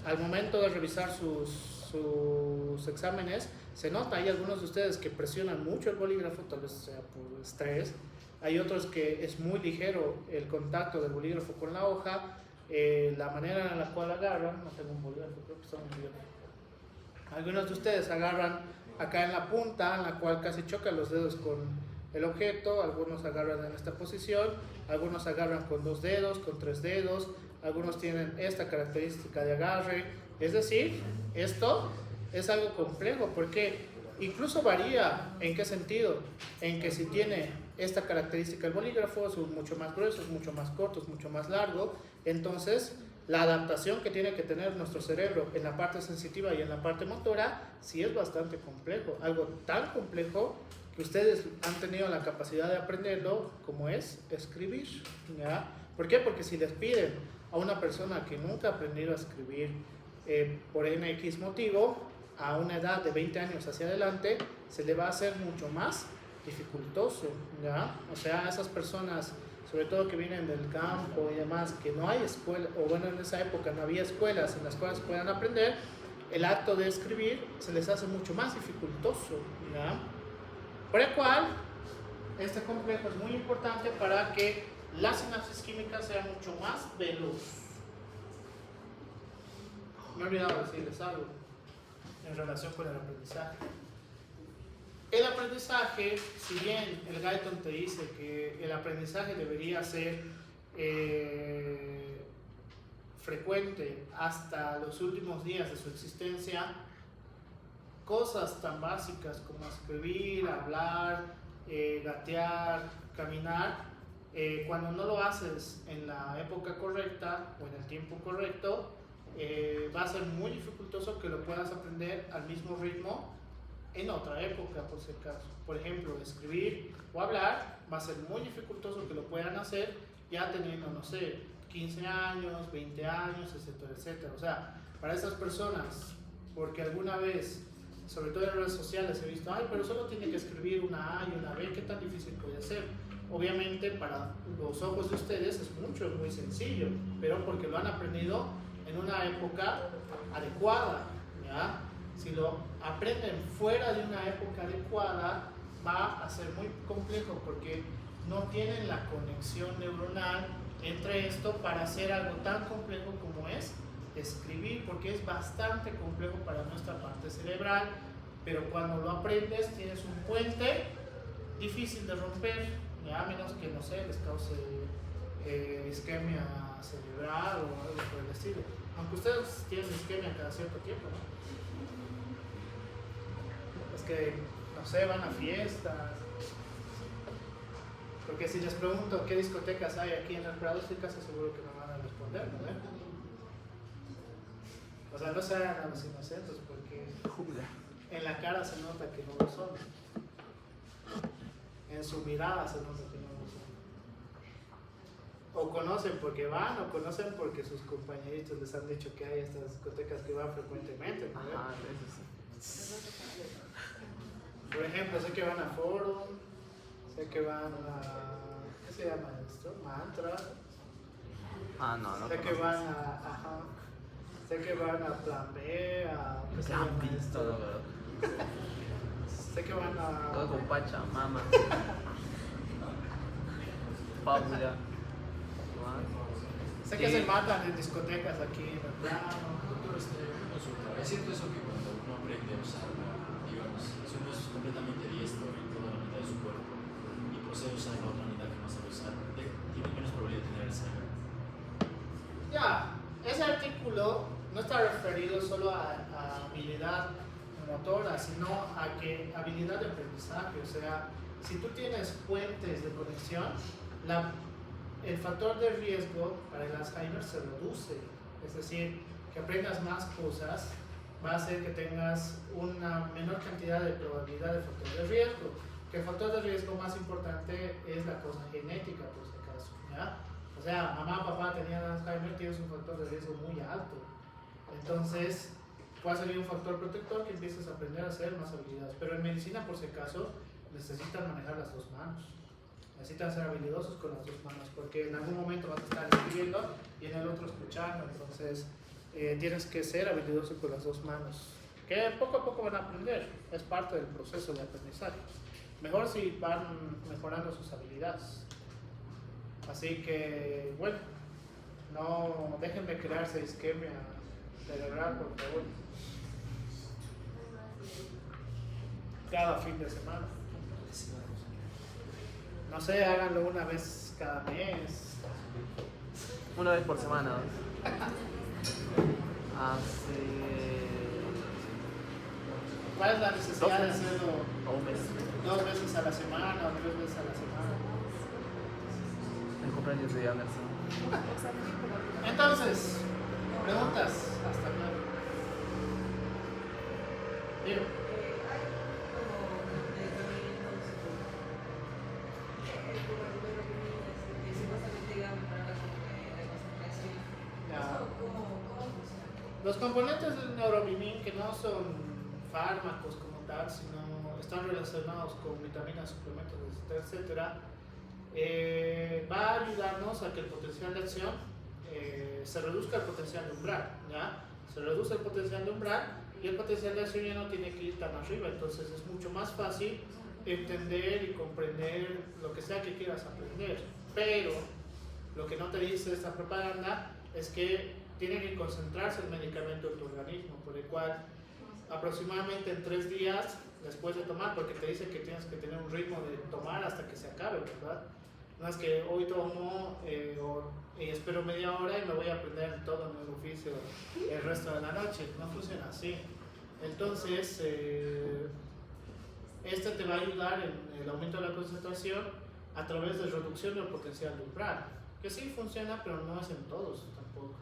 Al momento de revisar sus exámenes, se nota, hay algunos de ustedes que presionan mucho el bolígrafo, tal vez sea por estrés. Hay otros que es muy ligero el contacto del bolígrafo con la hoja, la manera en la cual agarran, no tengo un bolígrafo, creo que está un bolígrafo. Algunos de ustedes agarran acá en la punta, en la cual casi chocan los dedos con el objeto, algunos agarran en esta posición, algunos agarran con 2 dedos, con 3 dedos, algunos tienen esta característica de agarre. Es decir, esto es algo complejo porque incluso varía. ¿En qué sentido? En que si tiene esta característica el bolígrafo, es mucho más grueso, es mucho más corto, es mucho más largo, entonces la adaptación que tiene que tener nuestro cerebro en la parte sensitiva y en la parte motora sí es bastante complejo, algo tan complejo que ustedes han tenido la capacidad de aprenderlo como es escribir, ¿ya? ¿Por qué? Porque si les piden a una persona que nunca ha aprendido a escribir por NX motivo, a una edad de 20 años hacia adelante, se le va a hacer mucho más dificultoso, ¿ya? O sea, esas personas, sobre todo que vienen del campo y demás, que no hay escuela, o bueno, en esa época no había escuelas en las cuales puedan aprender, el acto de escribir se les hace mucho más dificultoso, ¿ya? Por el cual, este complejo es muy importante para que la sinapsis química sea mucho más veloz. Me he olvidado decirles algo en relación con el aprendizaje. El aprendizaje, si bien el Guyton te dice que el aprendizaje debería ser frecuente hasta los últimos días de su existencia, cosas tan básicas como escribir, hablar, gatear, caminar, cuando no lo haces en la época correcta o en el tiempo correcto, va a ser muy dificultoso que lo puedas aprender al mismo ritmo en otra época, por si acaso. Por ejemplo, escribir o hablar va a ser muy dificultoso que lo puedan hacer ya teniendo, no sé, 15 años, 20 años, etcétera, etcétera. O sea, para esas personas, porque alguna vez, sobre todo en redes sociales, he visto, ay, pero solo tiene que escribir una A y una B, ¿qué tan difícil puede ser? Obviamente, para los ojos de ustedes es muy sencillo, pero porque lo han aprendido en una época adecuada, ¿ya? Si lo aprenden fuera de una época adecuada, va a ser muy complejo porque no tienen la conexión neuronal entre esto para hacer algo tan complejo como es escribir, porque es bastante complejo para nuestra parte cerebral, pero cuando lo aprendes tienes un puente difícil de romper, ¿ya? A menos que, no sé, les cause isquemia cerebral o algo por el estilo. Aunque ustedes tienen isquemia cada cierto tiempo, ¿no? Es que, no sé, van a fiestas. Porque si les pregunto qué discotecas hay aquí en el Prado, estoy casi seguro que me van a responder, ¿no? O sea, no se hagan a los inocentes porque en la cara se nota que no lo son. En su mirada se nota que no lo son. O conocen porque van, o conocen porque sus compañeritos les han dicho que hay estas discotecas que van frecuentemente, ¿no? Ajá, eso sí. Por ejemplo, sé que van a Forum, sé que van a... ¿qué se llama esto? Mantra. Ah, no Sé que conoces. van a... Ajá. Sé que van a Plan B, a... ¿qué se llama Plan B, esto? todo, bro. Sé que van a... Todo con Pachamama. Fábula. Sé que se matan en discotecas aquí en el plano. Doctor, una consulta. ¿Es cierto eso que cuando uno aprende a usar, digamos, si uno es completamente diestro en toda la mitad de su cuerpo y procede a usar la otra mitad que no sabe usar, tiene menos probabilidad de tener Alzheimer? Ya, ese artículo no está referido solo a habilidad motora, sino a que habilidad de aprendizaje. O sea, si tú tienes puentes de conexión, el factor de riesgo para el Alzheimer se reduce. Es decir, que aprendas más cosas, va a hacer que tengas una menor cantidad de probabilidad de factor de riesgo. Que el factor de riesgo más importante es la cosa genética, por si acaso, ¿ya? O sea, mamá, papá tenían Alzheimer, tienes un factor de riesgo muy alto. Entonces, ¿cuál sería un factor protector? Que empieces a aprender a hacer más habilidades. Pero en medicina, por si acaso, necesitan manejar las dos manos. Necesitan ser habilidosos con las dos manos, porque en algún momento vas a estar escribiendo y en el otro escuchando. Entonces, tienes que ser habilidoso con las dos manos. Que poco a poco van a aprender, es parte del proceso de aprendizaje. Mejor si van mejorando sus habilidades. Así que, bueno, no dejen de crearse isquemia cerebral, por favor. Cada fin de semana. No sé, háganlo una vez cada mes. Una vez por semana. ¿Cuál es la necesidad de hacerlo O un mes. 2 veces a la semana o 3 veces a la semana? El cumpleaños de Anderson. Entonces, preguntas hasta luego. Digo, Hay como medicamentos que supuestamente iban a mejorar la concentración. ya. ¿Cómo funciona? Los componentes del neurobimin, que no son fármacos como tal, sino están relacionados con vitaminas, suplementos, etcétera, va a ayudarnos a que el potencial de acción se reduzca el potencial de umbral, ¿ya? Se reduce el potencial de umbral y el potencial de acción ya no tiene que ir tan arriba, entonces es mucho más fácil entender y comprender lo que sea que quieras aprender. Pero lo que no te dice esta propaganda es que tiene que concentrarse el medicamento en tu organismo, por el cual aproximadamente en 3 días después de tomar, porque te dice que tienes que tener un ritmo de tomar hasta que se acabe, ¿verdad? No es que hoy tomo y espero media hora y me voy a aprender todo en el oficio el resto de la noche. No funciona así. Entonces, este te va a ayudar en el aumento de la concentración a través de reducción del potencial de umbral, que sí funciona, pero no es en todos tampoco.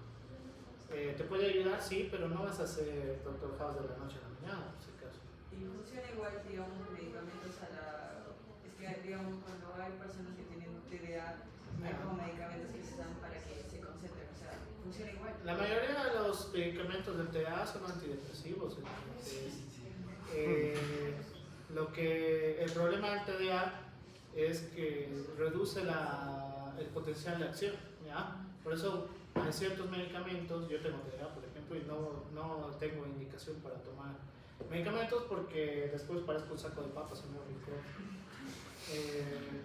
Te puede ayudar, sí, pero no vas a ser Dr. House de la noche a la mañana, por si acaso. Y funciona igual, digamos, medicamentos a la... Es que, digamos, cuando hay personas que tienen TDA, hay como medicamentos que se dan para que se concentren, o sea, funciona igual. La mayoría de los medicamentos del TDA son antidepresivos, entonces, el problema del TDA es que reduce el potencial de acción, ¿ya? Por eso hay ciertos medicamentos, yo tengo TDA por ejemplo, y no tengo indicación para tomar medicamentos porque después parezco un saco de papas en un rincón.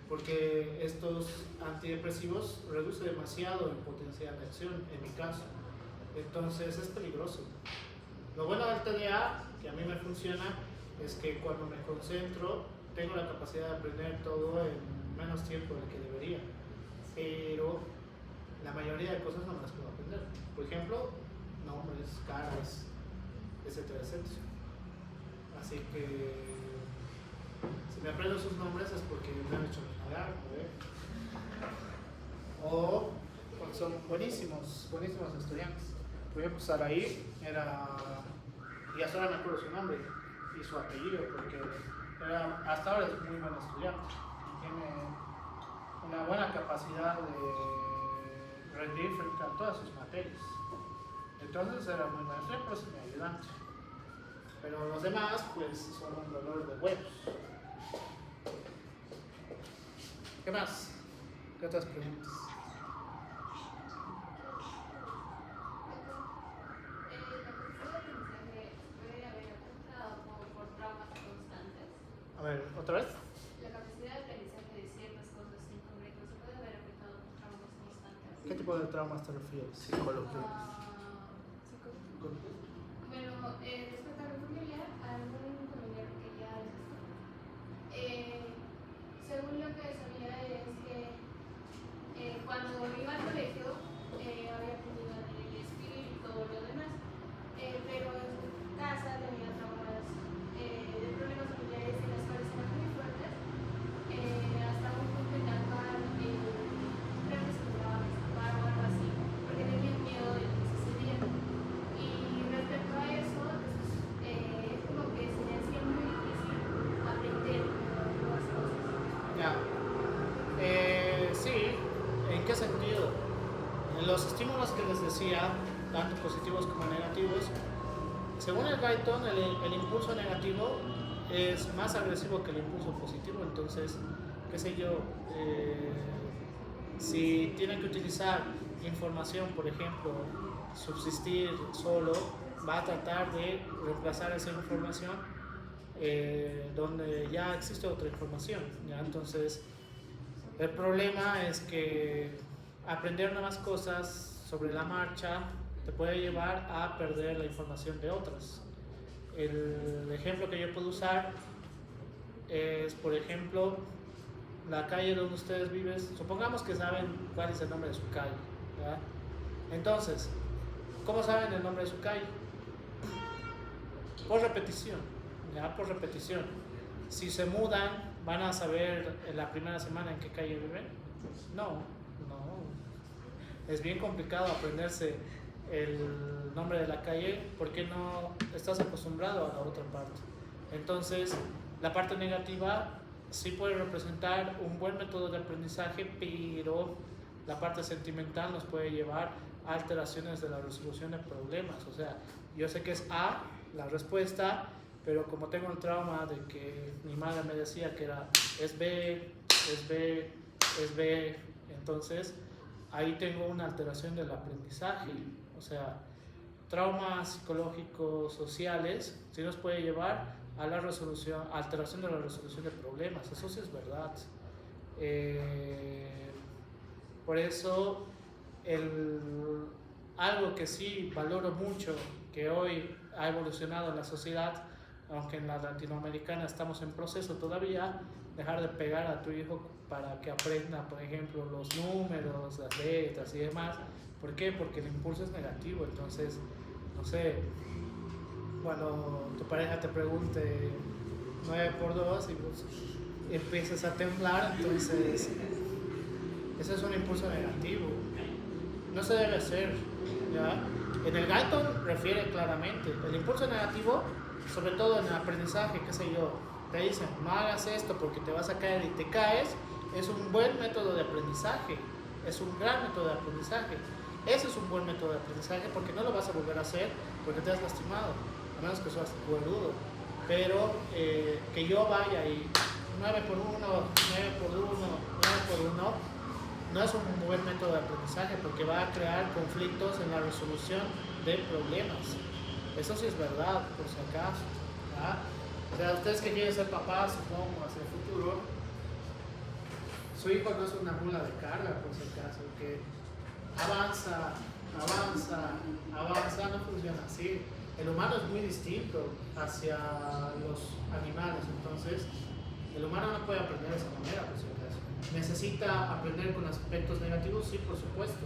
Porque estos antidepresivos reducen demasiado el potencial de acción, en mi caso. Entonces es peligroso. Lo bueno del TDA, que a mí me funciona, es que cuando me concentro tengo la capacidad de aprender todo en menos tiempo del que debería. Pero la mayoría de cosas no me las puedo aprender. Por ejemplo, nombres, caras, etcétera, etcétera. Así que si me aprendo sus nombres es porque me han hecho pagar, o porque son buenísimos estudiantes. Por ejemplo, Saraí y hasta ahora me acuerdo su nombre y su apellido, porque hasta ahora es muy buen estudiante y tiene una buena capacidad de rendir frente a todas sus materias. Entonces era muy buen estudiante, por eso me ayudante. Pero los demás, pues, son un dolor de huevos. ¿Qué más? ¿Qué otras preguntas? A ver, ¿otra vez? La capacidad de aprendizaje de ciertas cosas en concreto se puede haber afectado por traumas constantes. ¿Qué tipo de traumas te refieres? Psicología. Bueno, respecto a mi familia, algún familiar que ya es según lo que sabía es que cuando iba al colegio había aprendido a leer y escribir y todo lo demás, pero en su casa tenía traumas de problemas familiares en las cuales eran muy fuertes, hasta un punto en el cual creo que se trataba de escapar o algo así, porque tenían miedo de que se Ya. Sí, ¿en qué sentido? En los estímulos que les decía, tanto positivos como negativos, según el Guyton, el impulso negativo es más agresivo que el impulso positivo. Entonces, qué sé yo, si tienen que utilizar información, por ejemplo, subsistir solo, va a tratar de reemplazar esa información donde ya existe otra información, ¿ya? Entonces, el problema es que aprender nuevas cosas sobre la marcha te puede llevar a perder la información de otras. El ejemplo que yo puedo usar es, por ejemplo, la calle donde ustedes viven. Supongamos que saben cuál es el nombre de su calle, ¿verdad? Entonces, ¿cómo saben el nombre de su calle? Por repetición, ¿ya? Por repetición. Si se mudan, ¿van a saber en la primera semana en qué calle viven? No. Es bien complicado aprenderse el nombre de la calle porque no estás acostumbrado a la otra parte. Entonces, la parte negativa sí puede representar un buen método de aprendizaje, pero la parte sentimental nos puede llevar a alteraciones de la resolución de problemas. O sea, yo sé que es A la respuesta, pero como tengo el trauma de que mi madre me decía que es B, entonces ahí tengo una alteración del aprendizaje. O sea, traumas psicológicos, sociales, sí nos puede llevar a la alteración de la resolución de problemas. Eso sí es verdad. Por eso, algo que sí valoro mucho, que hoy ha evolucionado en la sociedad, aunque en la latinoamericana estamos en proceso todavía, dejar de pegar a tu hijo para que aprenda, por ejemplo, los números, las letras y demás. ¿Por qué? Porque el impulso es negativo. Entonces, no sé, cuando tu pareja te pregunte 9 por 2 y pues empiezas a temblar, entonces ese es un impulso negativo. No se debe hacer, ¿ya? En el Guyton refiere claramente el impulso negativo, sobre todo en el aprendizaje, qué sé yo, te dicen no hagas esto porque te vas a caer y te caes. Es un buen método de aprendizaje, es un gran método de aprendizaje. Ese es un buen método de aprendizaje porque no lo vas a volver a hacer porque te has lastimado, a menos que seas cuerdudo. Pero que yo vaya y 9 por 1, 9 por 1, 9 por 1, no es un buen método de aprendizaje porque va a crear conflictos en la resolución de problemas. Eso sí es verdad, por si acaso, ¿ya? O sea, ustedes que quieren ser papás, supongo, hacia el futuro, su hijo no es una mula de carga, por si acaso, que avanza, no funciona así. El humano es muy distinto hacia los animales, entonces el humano no puede aprender de esa manera, por si acaso. ¿Necesita aprender con aspectos negativos? Sí, por supuesto.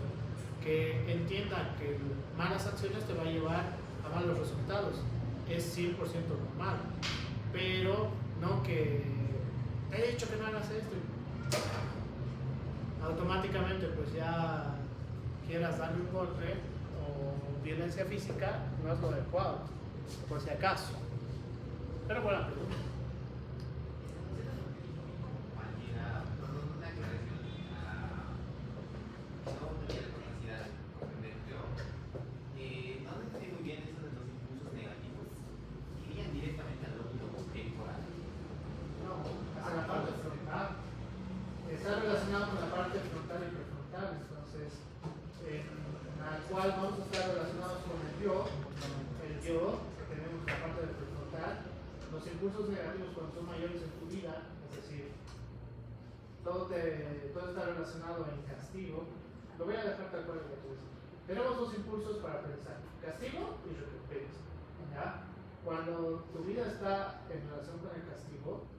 Que entienda que malas acciones te va a llevar a malos resultados. Es 100% normal. Pero no que te he dicho que no hagas esto. Automáticamente pues ya quieras darle un golpe o violencia física, no es lo adecuado, por si acaso. Pero buena pregunta. Está relacionado con la parte frontal y prefrontal, entonces, en la cual vamos a estar relacionados con el yo, que tenemos la parte del prefrontal. Los impulsos negativos cuando son mayores en tu vida, es decir, todo está relacionado en castigo. Lo voy a dejar tal cual que tú dices. Tenemos dos impulsos para pensar: castigo y recompensa, ¿ya? Cuando tu vida está en relación con el castigo,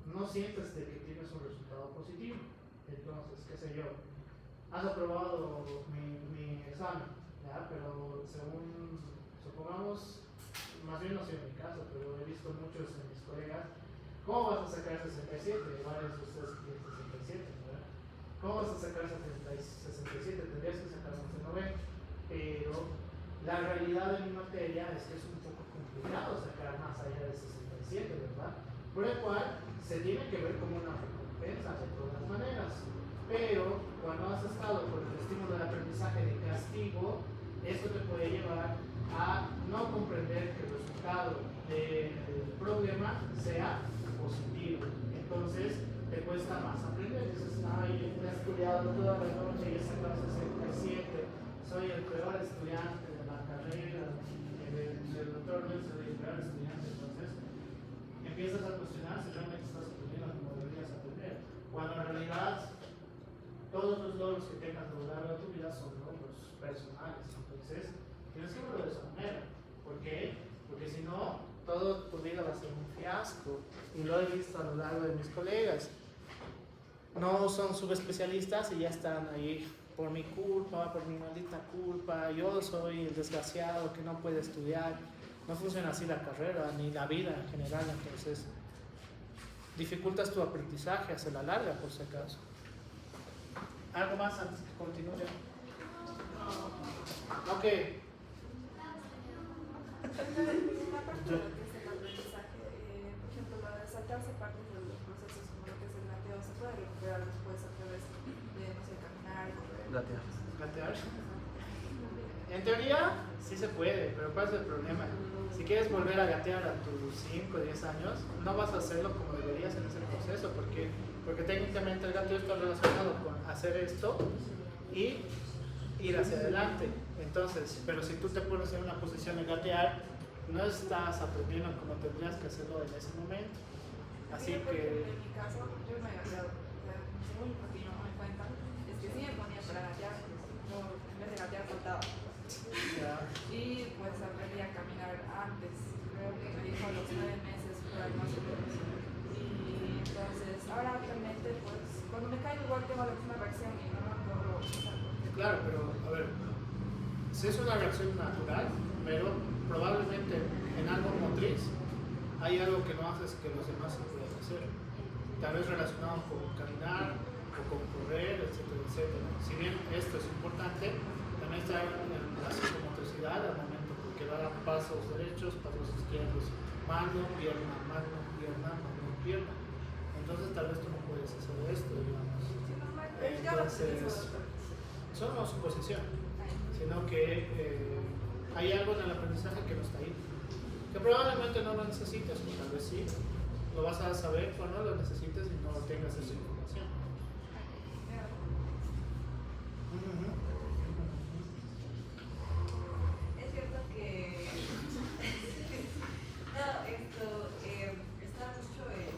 no sientes de que tienes un resultado positivo. Entonces, qué sé yo, has aprobado mi examen, ¿ya? Pero según, supongamos, más bien no sé en mi caso, pero he visto muchos de mis colegas, ¿cómo vas a sacar 67? Varios de ustedes tienen 67, ¿verdad? ¿Cómo vas a sacar 67? Tendrías que sacar más de 90, pero la realidad de mi materia es que es un poco complicado sacar más allá de 67, ¿verdad? Por el cual se tiene que ver como una recompensa. has estado con el estímulo de aprendizaje de castigo, esto te puede llevar a no comprender que el resultado del problema sea positivo. Entonces te cuesta más aprender. Dices, ay, he estudiado toda la noche y he sacado 67, soy el peor estudiante de la carrera, el doctor no soy el peor estudiante. Entonces empiezas a cuestionar si realmente estás aprendiendo como deberías aprender, cuando en realidad todos los logros que tengas a lo largo de tu vida son logros personales. Entonces tienes que verlo de esa manera. ¿Por qué? Porque si no, todo tu vida va a ser un fiasco. Y lo he visto a lo largo de mis colegas. No son subespecialistas y ya están ahí por mi culpa, por mi maldita culpa. Yo soy el desgraciado que no puede estudiar. No funciona así la carrera ni la vida en general. Entonces dificultas tu aprendizaje hacia la larga, por si acaso. ¿Algo más antes que continúe? Ok. Una parte de lo que es el aprendizaje, por ejemplo, lo de saltarse partes de los procesos como lo que es el gateo, se puede recuperar después a través de, no sé, caminar, correr. ¿Gatear? En teoría sí se puede, pero ¿cuál es el problema? Si quieres volver a gatear a tus 5 o 10 años, no vas a hacerlo como deberías en ese proceso, porque técnicamente el gateo está relacionado con hacer esto y ir hacia adelante. Entonces, pero si tú te pones en una posición de gatear, no estás aprendiendo como tendrías que hacerlo en ese momento. Así que... En mi caso, yo no he gateado. O sea, según lo que yo me doy cuenta, es que sí me ponía para gatear, yo en vez de gatear saltaba. Ya. Y pues aprendí a caminar antes, creo que me dijo a los 9 meses, por ahí más o menos. Y entonces, ahora actualmente, pues, cuando me caigo igual tengo la misma reacción y no me puedo pensar por qué. Claro, pero a ver, si es una reacción natural, pero probablemente en algo motriz hay algo que no haces que los demás se puedan hacer. Tal vez relacionado con caminar o con correr, etcétera, etcétera. Si bien esto es importante, también está en la psicomotricidad al momento, porque da pasos derechos, pasos izquierdos, mano, pierna, mano, pierna, mano, pierna. Entonces tal vez tú no puedes hacer esto, digamos. Entonces, solo suposición, sino que hay algo en el aprendizaje que no está ahí, que probablemente no lo necesites, o tal vez sí, lo vas a saber cuando lo necesites y no tengas esa información. Es cierto que no, esto está mucho en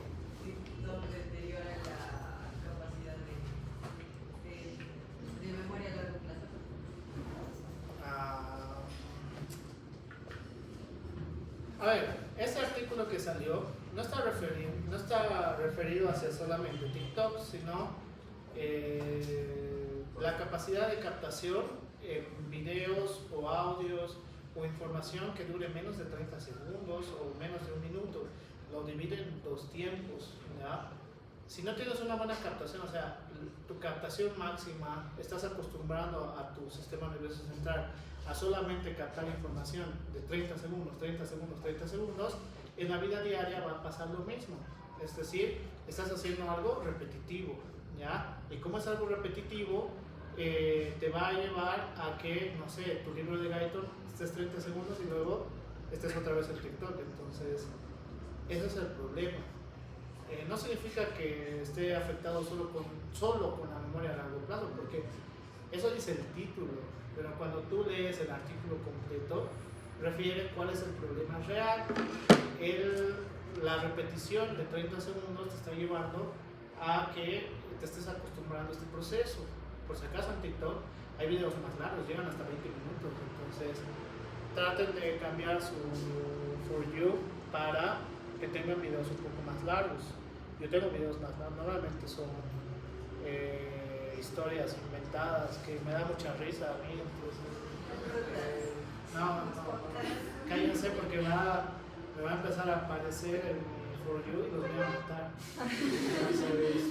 donde deteriora la capacidad de memoria a largo plazo. A ver, este artículo que salió no está referido hacia solamente TikTok, sino la capacidad de captación en videos o audios o información que dure menos de 30 segundos o menos de un minuto. Lo divide en dos tiempos, ¿ya? Si no tienes una buena captación, o sea, tu captación máxima, estás acostumbrando a tu sistema nervioso central a solamente captar información de 30 segundos, 30 segundos, 30 segundos, en la vida diaria va a pasar lo mismo. Es decir, estás haciendo algo repetitivo, ¿ya? Y como es algo repetitivo, te va a llevar a que, no sé, tu libro de Guyton estés 30 segundos y luego estés otra vez en TikTok. Entonces, ese es el problema. No significa que esté afectado solo con la memoria a largo plazo, porque eso dice el título, pero cuando tú lees el artículo completo, refiere cuál es el problema real. La repetición de 30 segundos te está llevando a que te estés acostumbrando a este proceso. Por si acaso en TikTok hay videos más largos, llegan hasta 20 minutos, entonces traten de cambiar su For You para que tengan videos un poco más largos. Yo tengo videos más largos, normalmente son historias inventadas que me da mucha risa a mí, entonces no, cállense porque me va a empezar a aparecer en mi For You y los voy a matar. Entonces,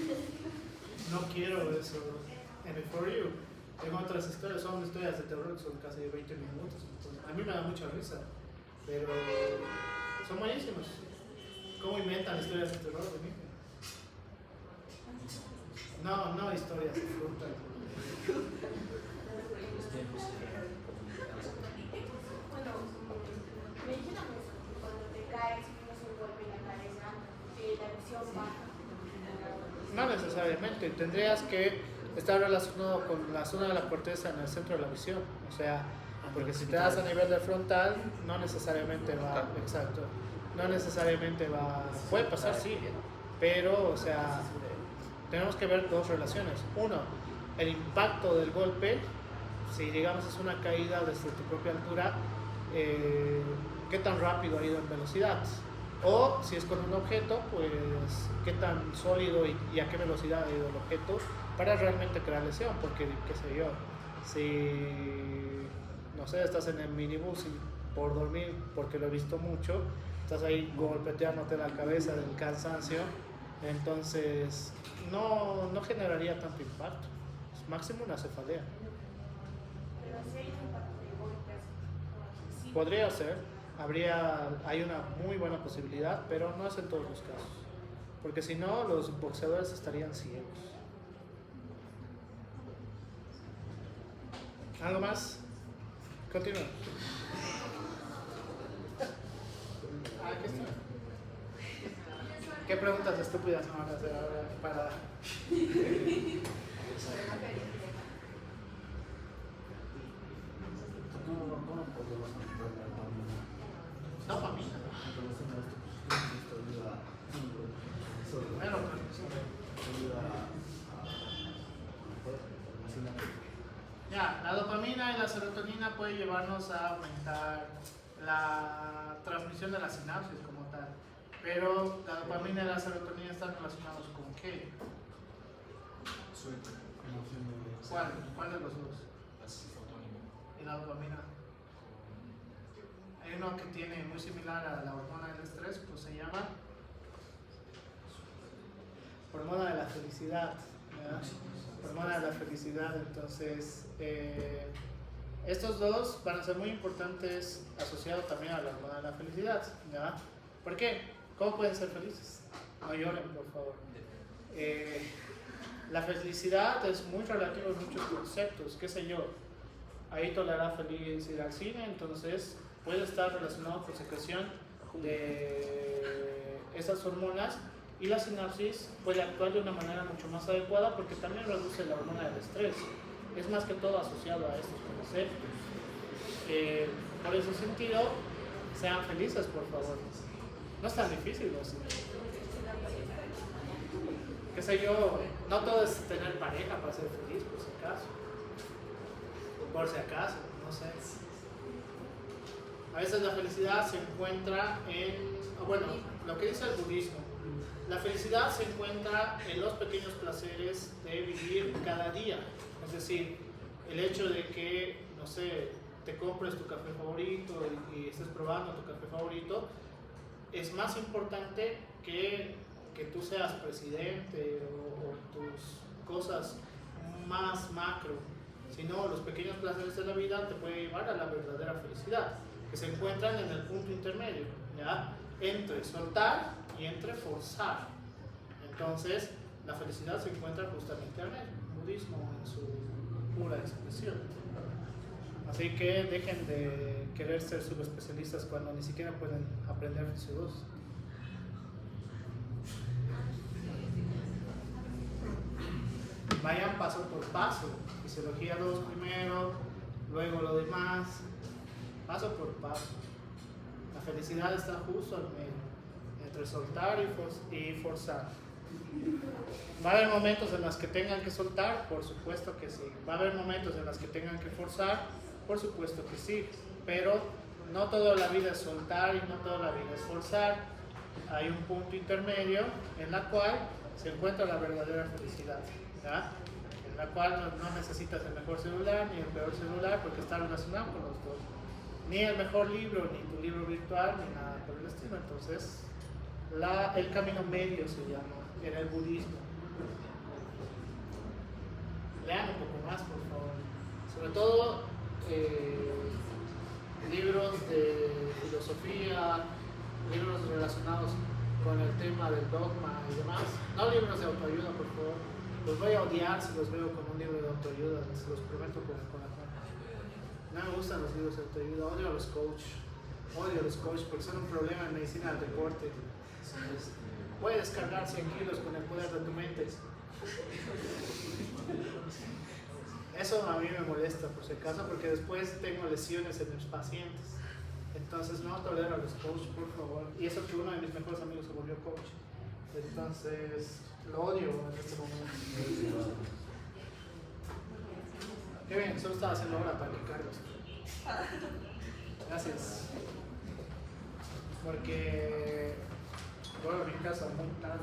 no quiero eso en el For You. Tengo otras historias, son historias de terror que son casi de 20 minutos, entonces a mí me da mucha risa, pero son buenísimos. ¿Cómo inventan historias de terror de mí? No historias de fruta. los tiempos que Bueno, mencionan eso, que cuando te caes, tienes un golpe en la cabeza, la visión baja. No necesariamente, tendrías que estar relacionado con la zona de la corteza en el centro de la visión, o sea, porque si te das a nivel del frontal, no necesariamente va, exacto, no necesariamente va, puede pasar sí, pero, o sea, tenemos que ver dos relaciones. Uno, el impacto del golpe, si digamos es una caída desde tu propia altura, qué tan rápido ha ido en velocidad. O si es con un objeto, pues qué tan sólido y a qué velocidad ha ido el objeto para realmente crear lesión. Porque, qué sé yo, si, no sé, estás en el minibús y por dormir, porque lo he visto mucho, estás ahí golpeteándote la cabeza del cansancio, entonces no generaría tanto impacto. Es máximo una cefalea. Pero si hay un impacto de golpes, sí. Podría ser. Hay una muy buena posibilidad, pero no es en todos los casos, porque si no los boxeadores estarían ciegos. ¿Algo más? Continúa. Aquí está. ¿Qué preguntas estúpidas me van a hacer ahora para... ¿Cómo podemos controlar la dopamina? Dopamina. Bueno, ya, la dopamina y la serotonina pueden llevarnos a aumentar la transmisión de la sinapsis como tal. Pero la dopamina y la serotonina están relacionados con qué? ¿Cuál de los dos? la serotonina. ¿Y la dopamina? Hay uno que tiene muy similar a la hormona del estrés, pues se llama hormona de la felicidad, ¿verdad? Hormona de la felicidad. Entonces estos dos van a ser muy importantes asociados también a la hormona de la felicidad, ¿verdad? ¿Por qué? ¿Cómo pueden ser felices? No lloren, por favor. La felicidad es muy relativa en muchos conceptos, qué sé yo. Ahí tolerará feliz ir al cine, entonces puede estar relacionado con secreción de esas hormonas, y la sinapsis puede actuar de una manera mucho más adecuada porque también reduce la hormona del estrés. Es más que todo asociado a estos conceptos. Por ese sentido, sean felices, por favor. No es tan difícil, ¿no? Qué sé yo, no todo es tener pareja para ser feliz, por si acaso. Por si acaso, no sé. A veces la felicidad se encuentra bueno, lo que dice el budismo. La felicidad se encuentra en los pequeños placeres de vivir cada día. Es decir, el hecho de que, no sé, te compres tu café favorito y estés probando tu café favorito, es más importante que tú seas presidente o tus cosas más macro. Sino los pequeños placeres de la vida te pueden llevar a la verdadera felicidad, que se encuentran en el punto intermedio, ¿ya? Entre soltar y entre forzar. Entonces, la felicidad se encuentra justamente en el budismo en su pura expresión. Así que dejen de querer ser subespecialistas cuando ni siquiera pueden aprender fisios. Vayan paso por paso. Fisiología 2 primero, luego lo demás, paso por paso. La felicidad está justo al medio, entre soltar y forzar. ¿Va a haber momentos en los que tengan que soltar? Por supuesto que sí. ¿Va a haber momentos en los que tengan que forzar? Por supuesto que sí. Pero no toda la vida es soltar y no toda la vida es forzar. Hay un punto intermedio en la cual se encuentra la verdadera felicidad, ¿ya? En la cual no necesitas el mejor celular ni el peor celular porque está relacionado con los dos. Ni el mejor libro, ni tu libro virtual, ni nada por el estilo. Entonces, el camino medio se llama en el budismo. Lean un poco más, por favor. Sobre todo libros de filosofía, libros relacionados con el tema del dogma y demás. No libros de autoayuda, por favor. Los voy a odiar si los veo con un libro de autoayuda, se los prometo con el corazón. No me gustan los libros de autoayuda, odio a los coaches porque son un problema en medicina del deporte. Puedes descargar 100 kilos con el poder de tu mente. Eso a mí me molesta por si acaso, porque después tengo lesiones en mis pacientes. Entonces no tolero a los coaches, por favor. Y eso que uno de mis mejores amigos se volvió coach. Entonces lo odio en este momento. Qué bien, solo estaba haciendo hora para que cargas. Gracias. Porque bueno, mi casa muy tarde.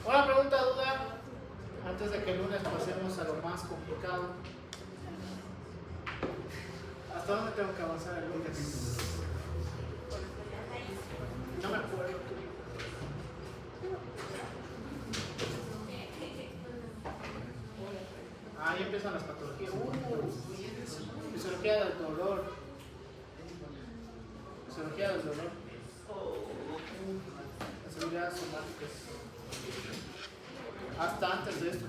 Una pregunta, duda, antes de que el lunes pasemos a lo más complicado. ¿Hasta dónde tengo que avanzar el lunes? No me acuerdo. Ahí empiezan las patologías. Fisiología del dolor. Fisiología del dolor. Las habilidades somáticas. Hasta antes de esto.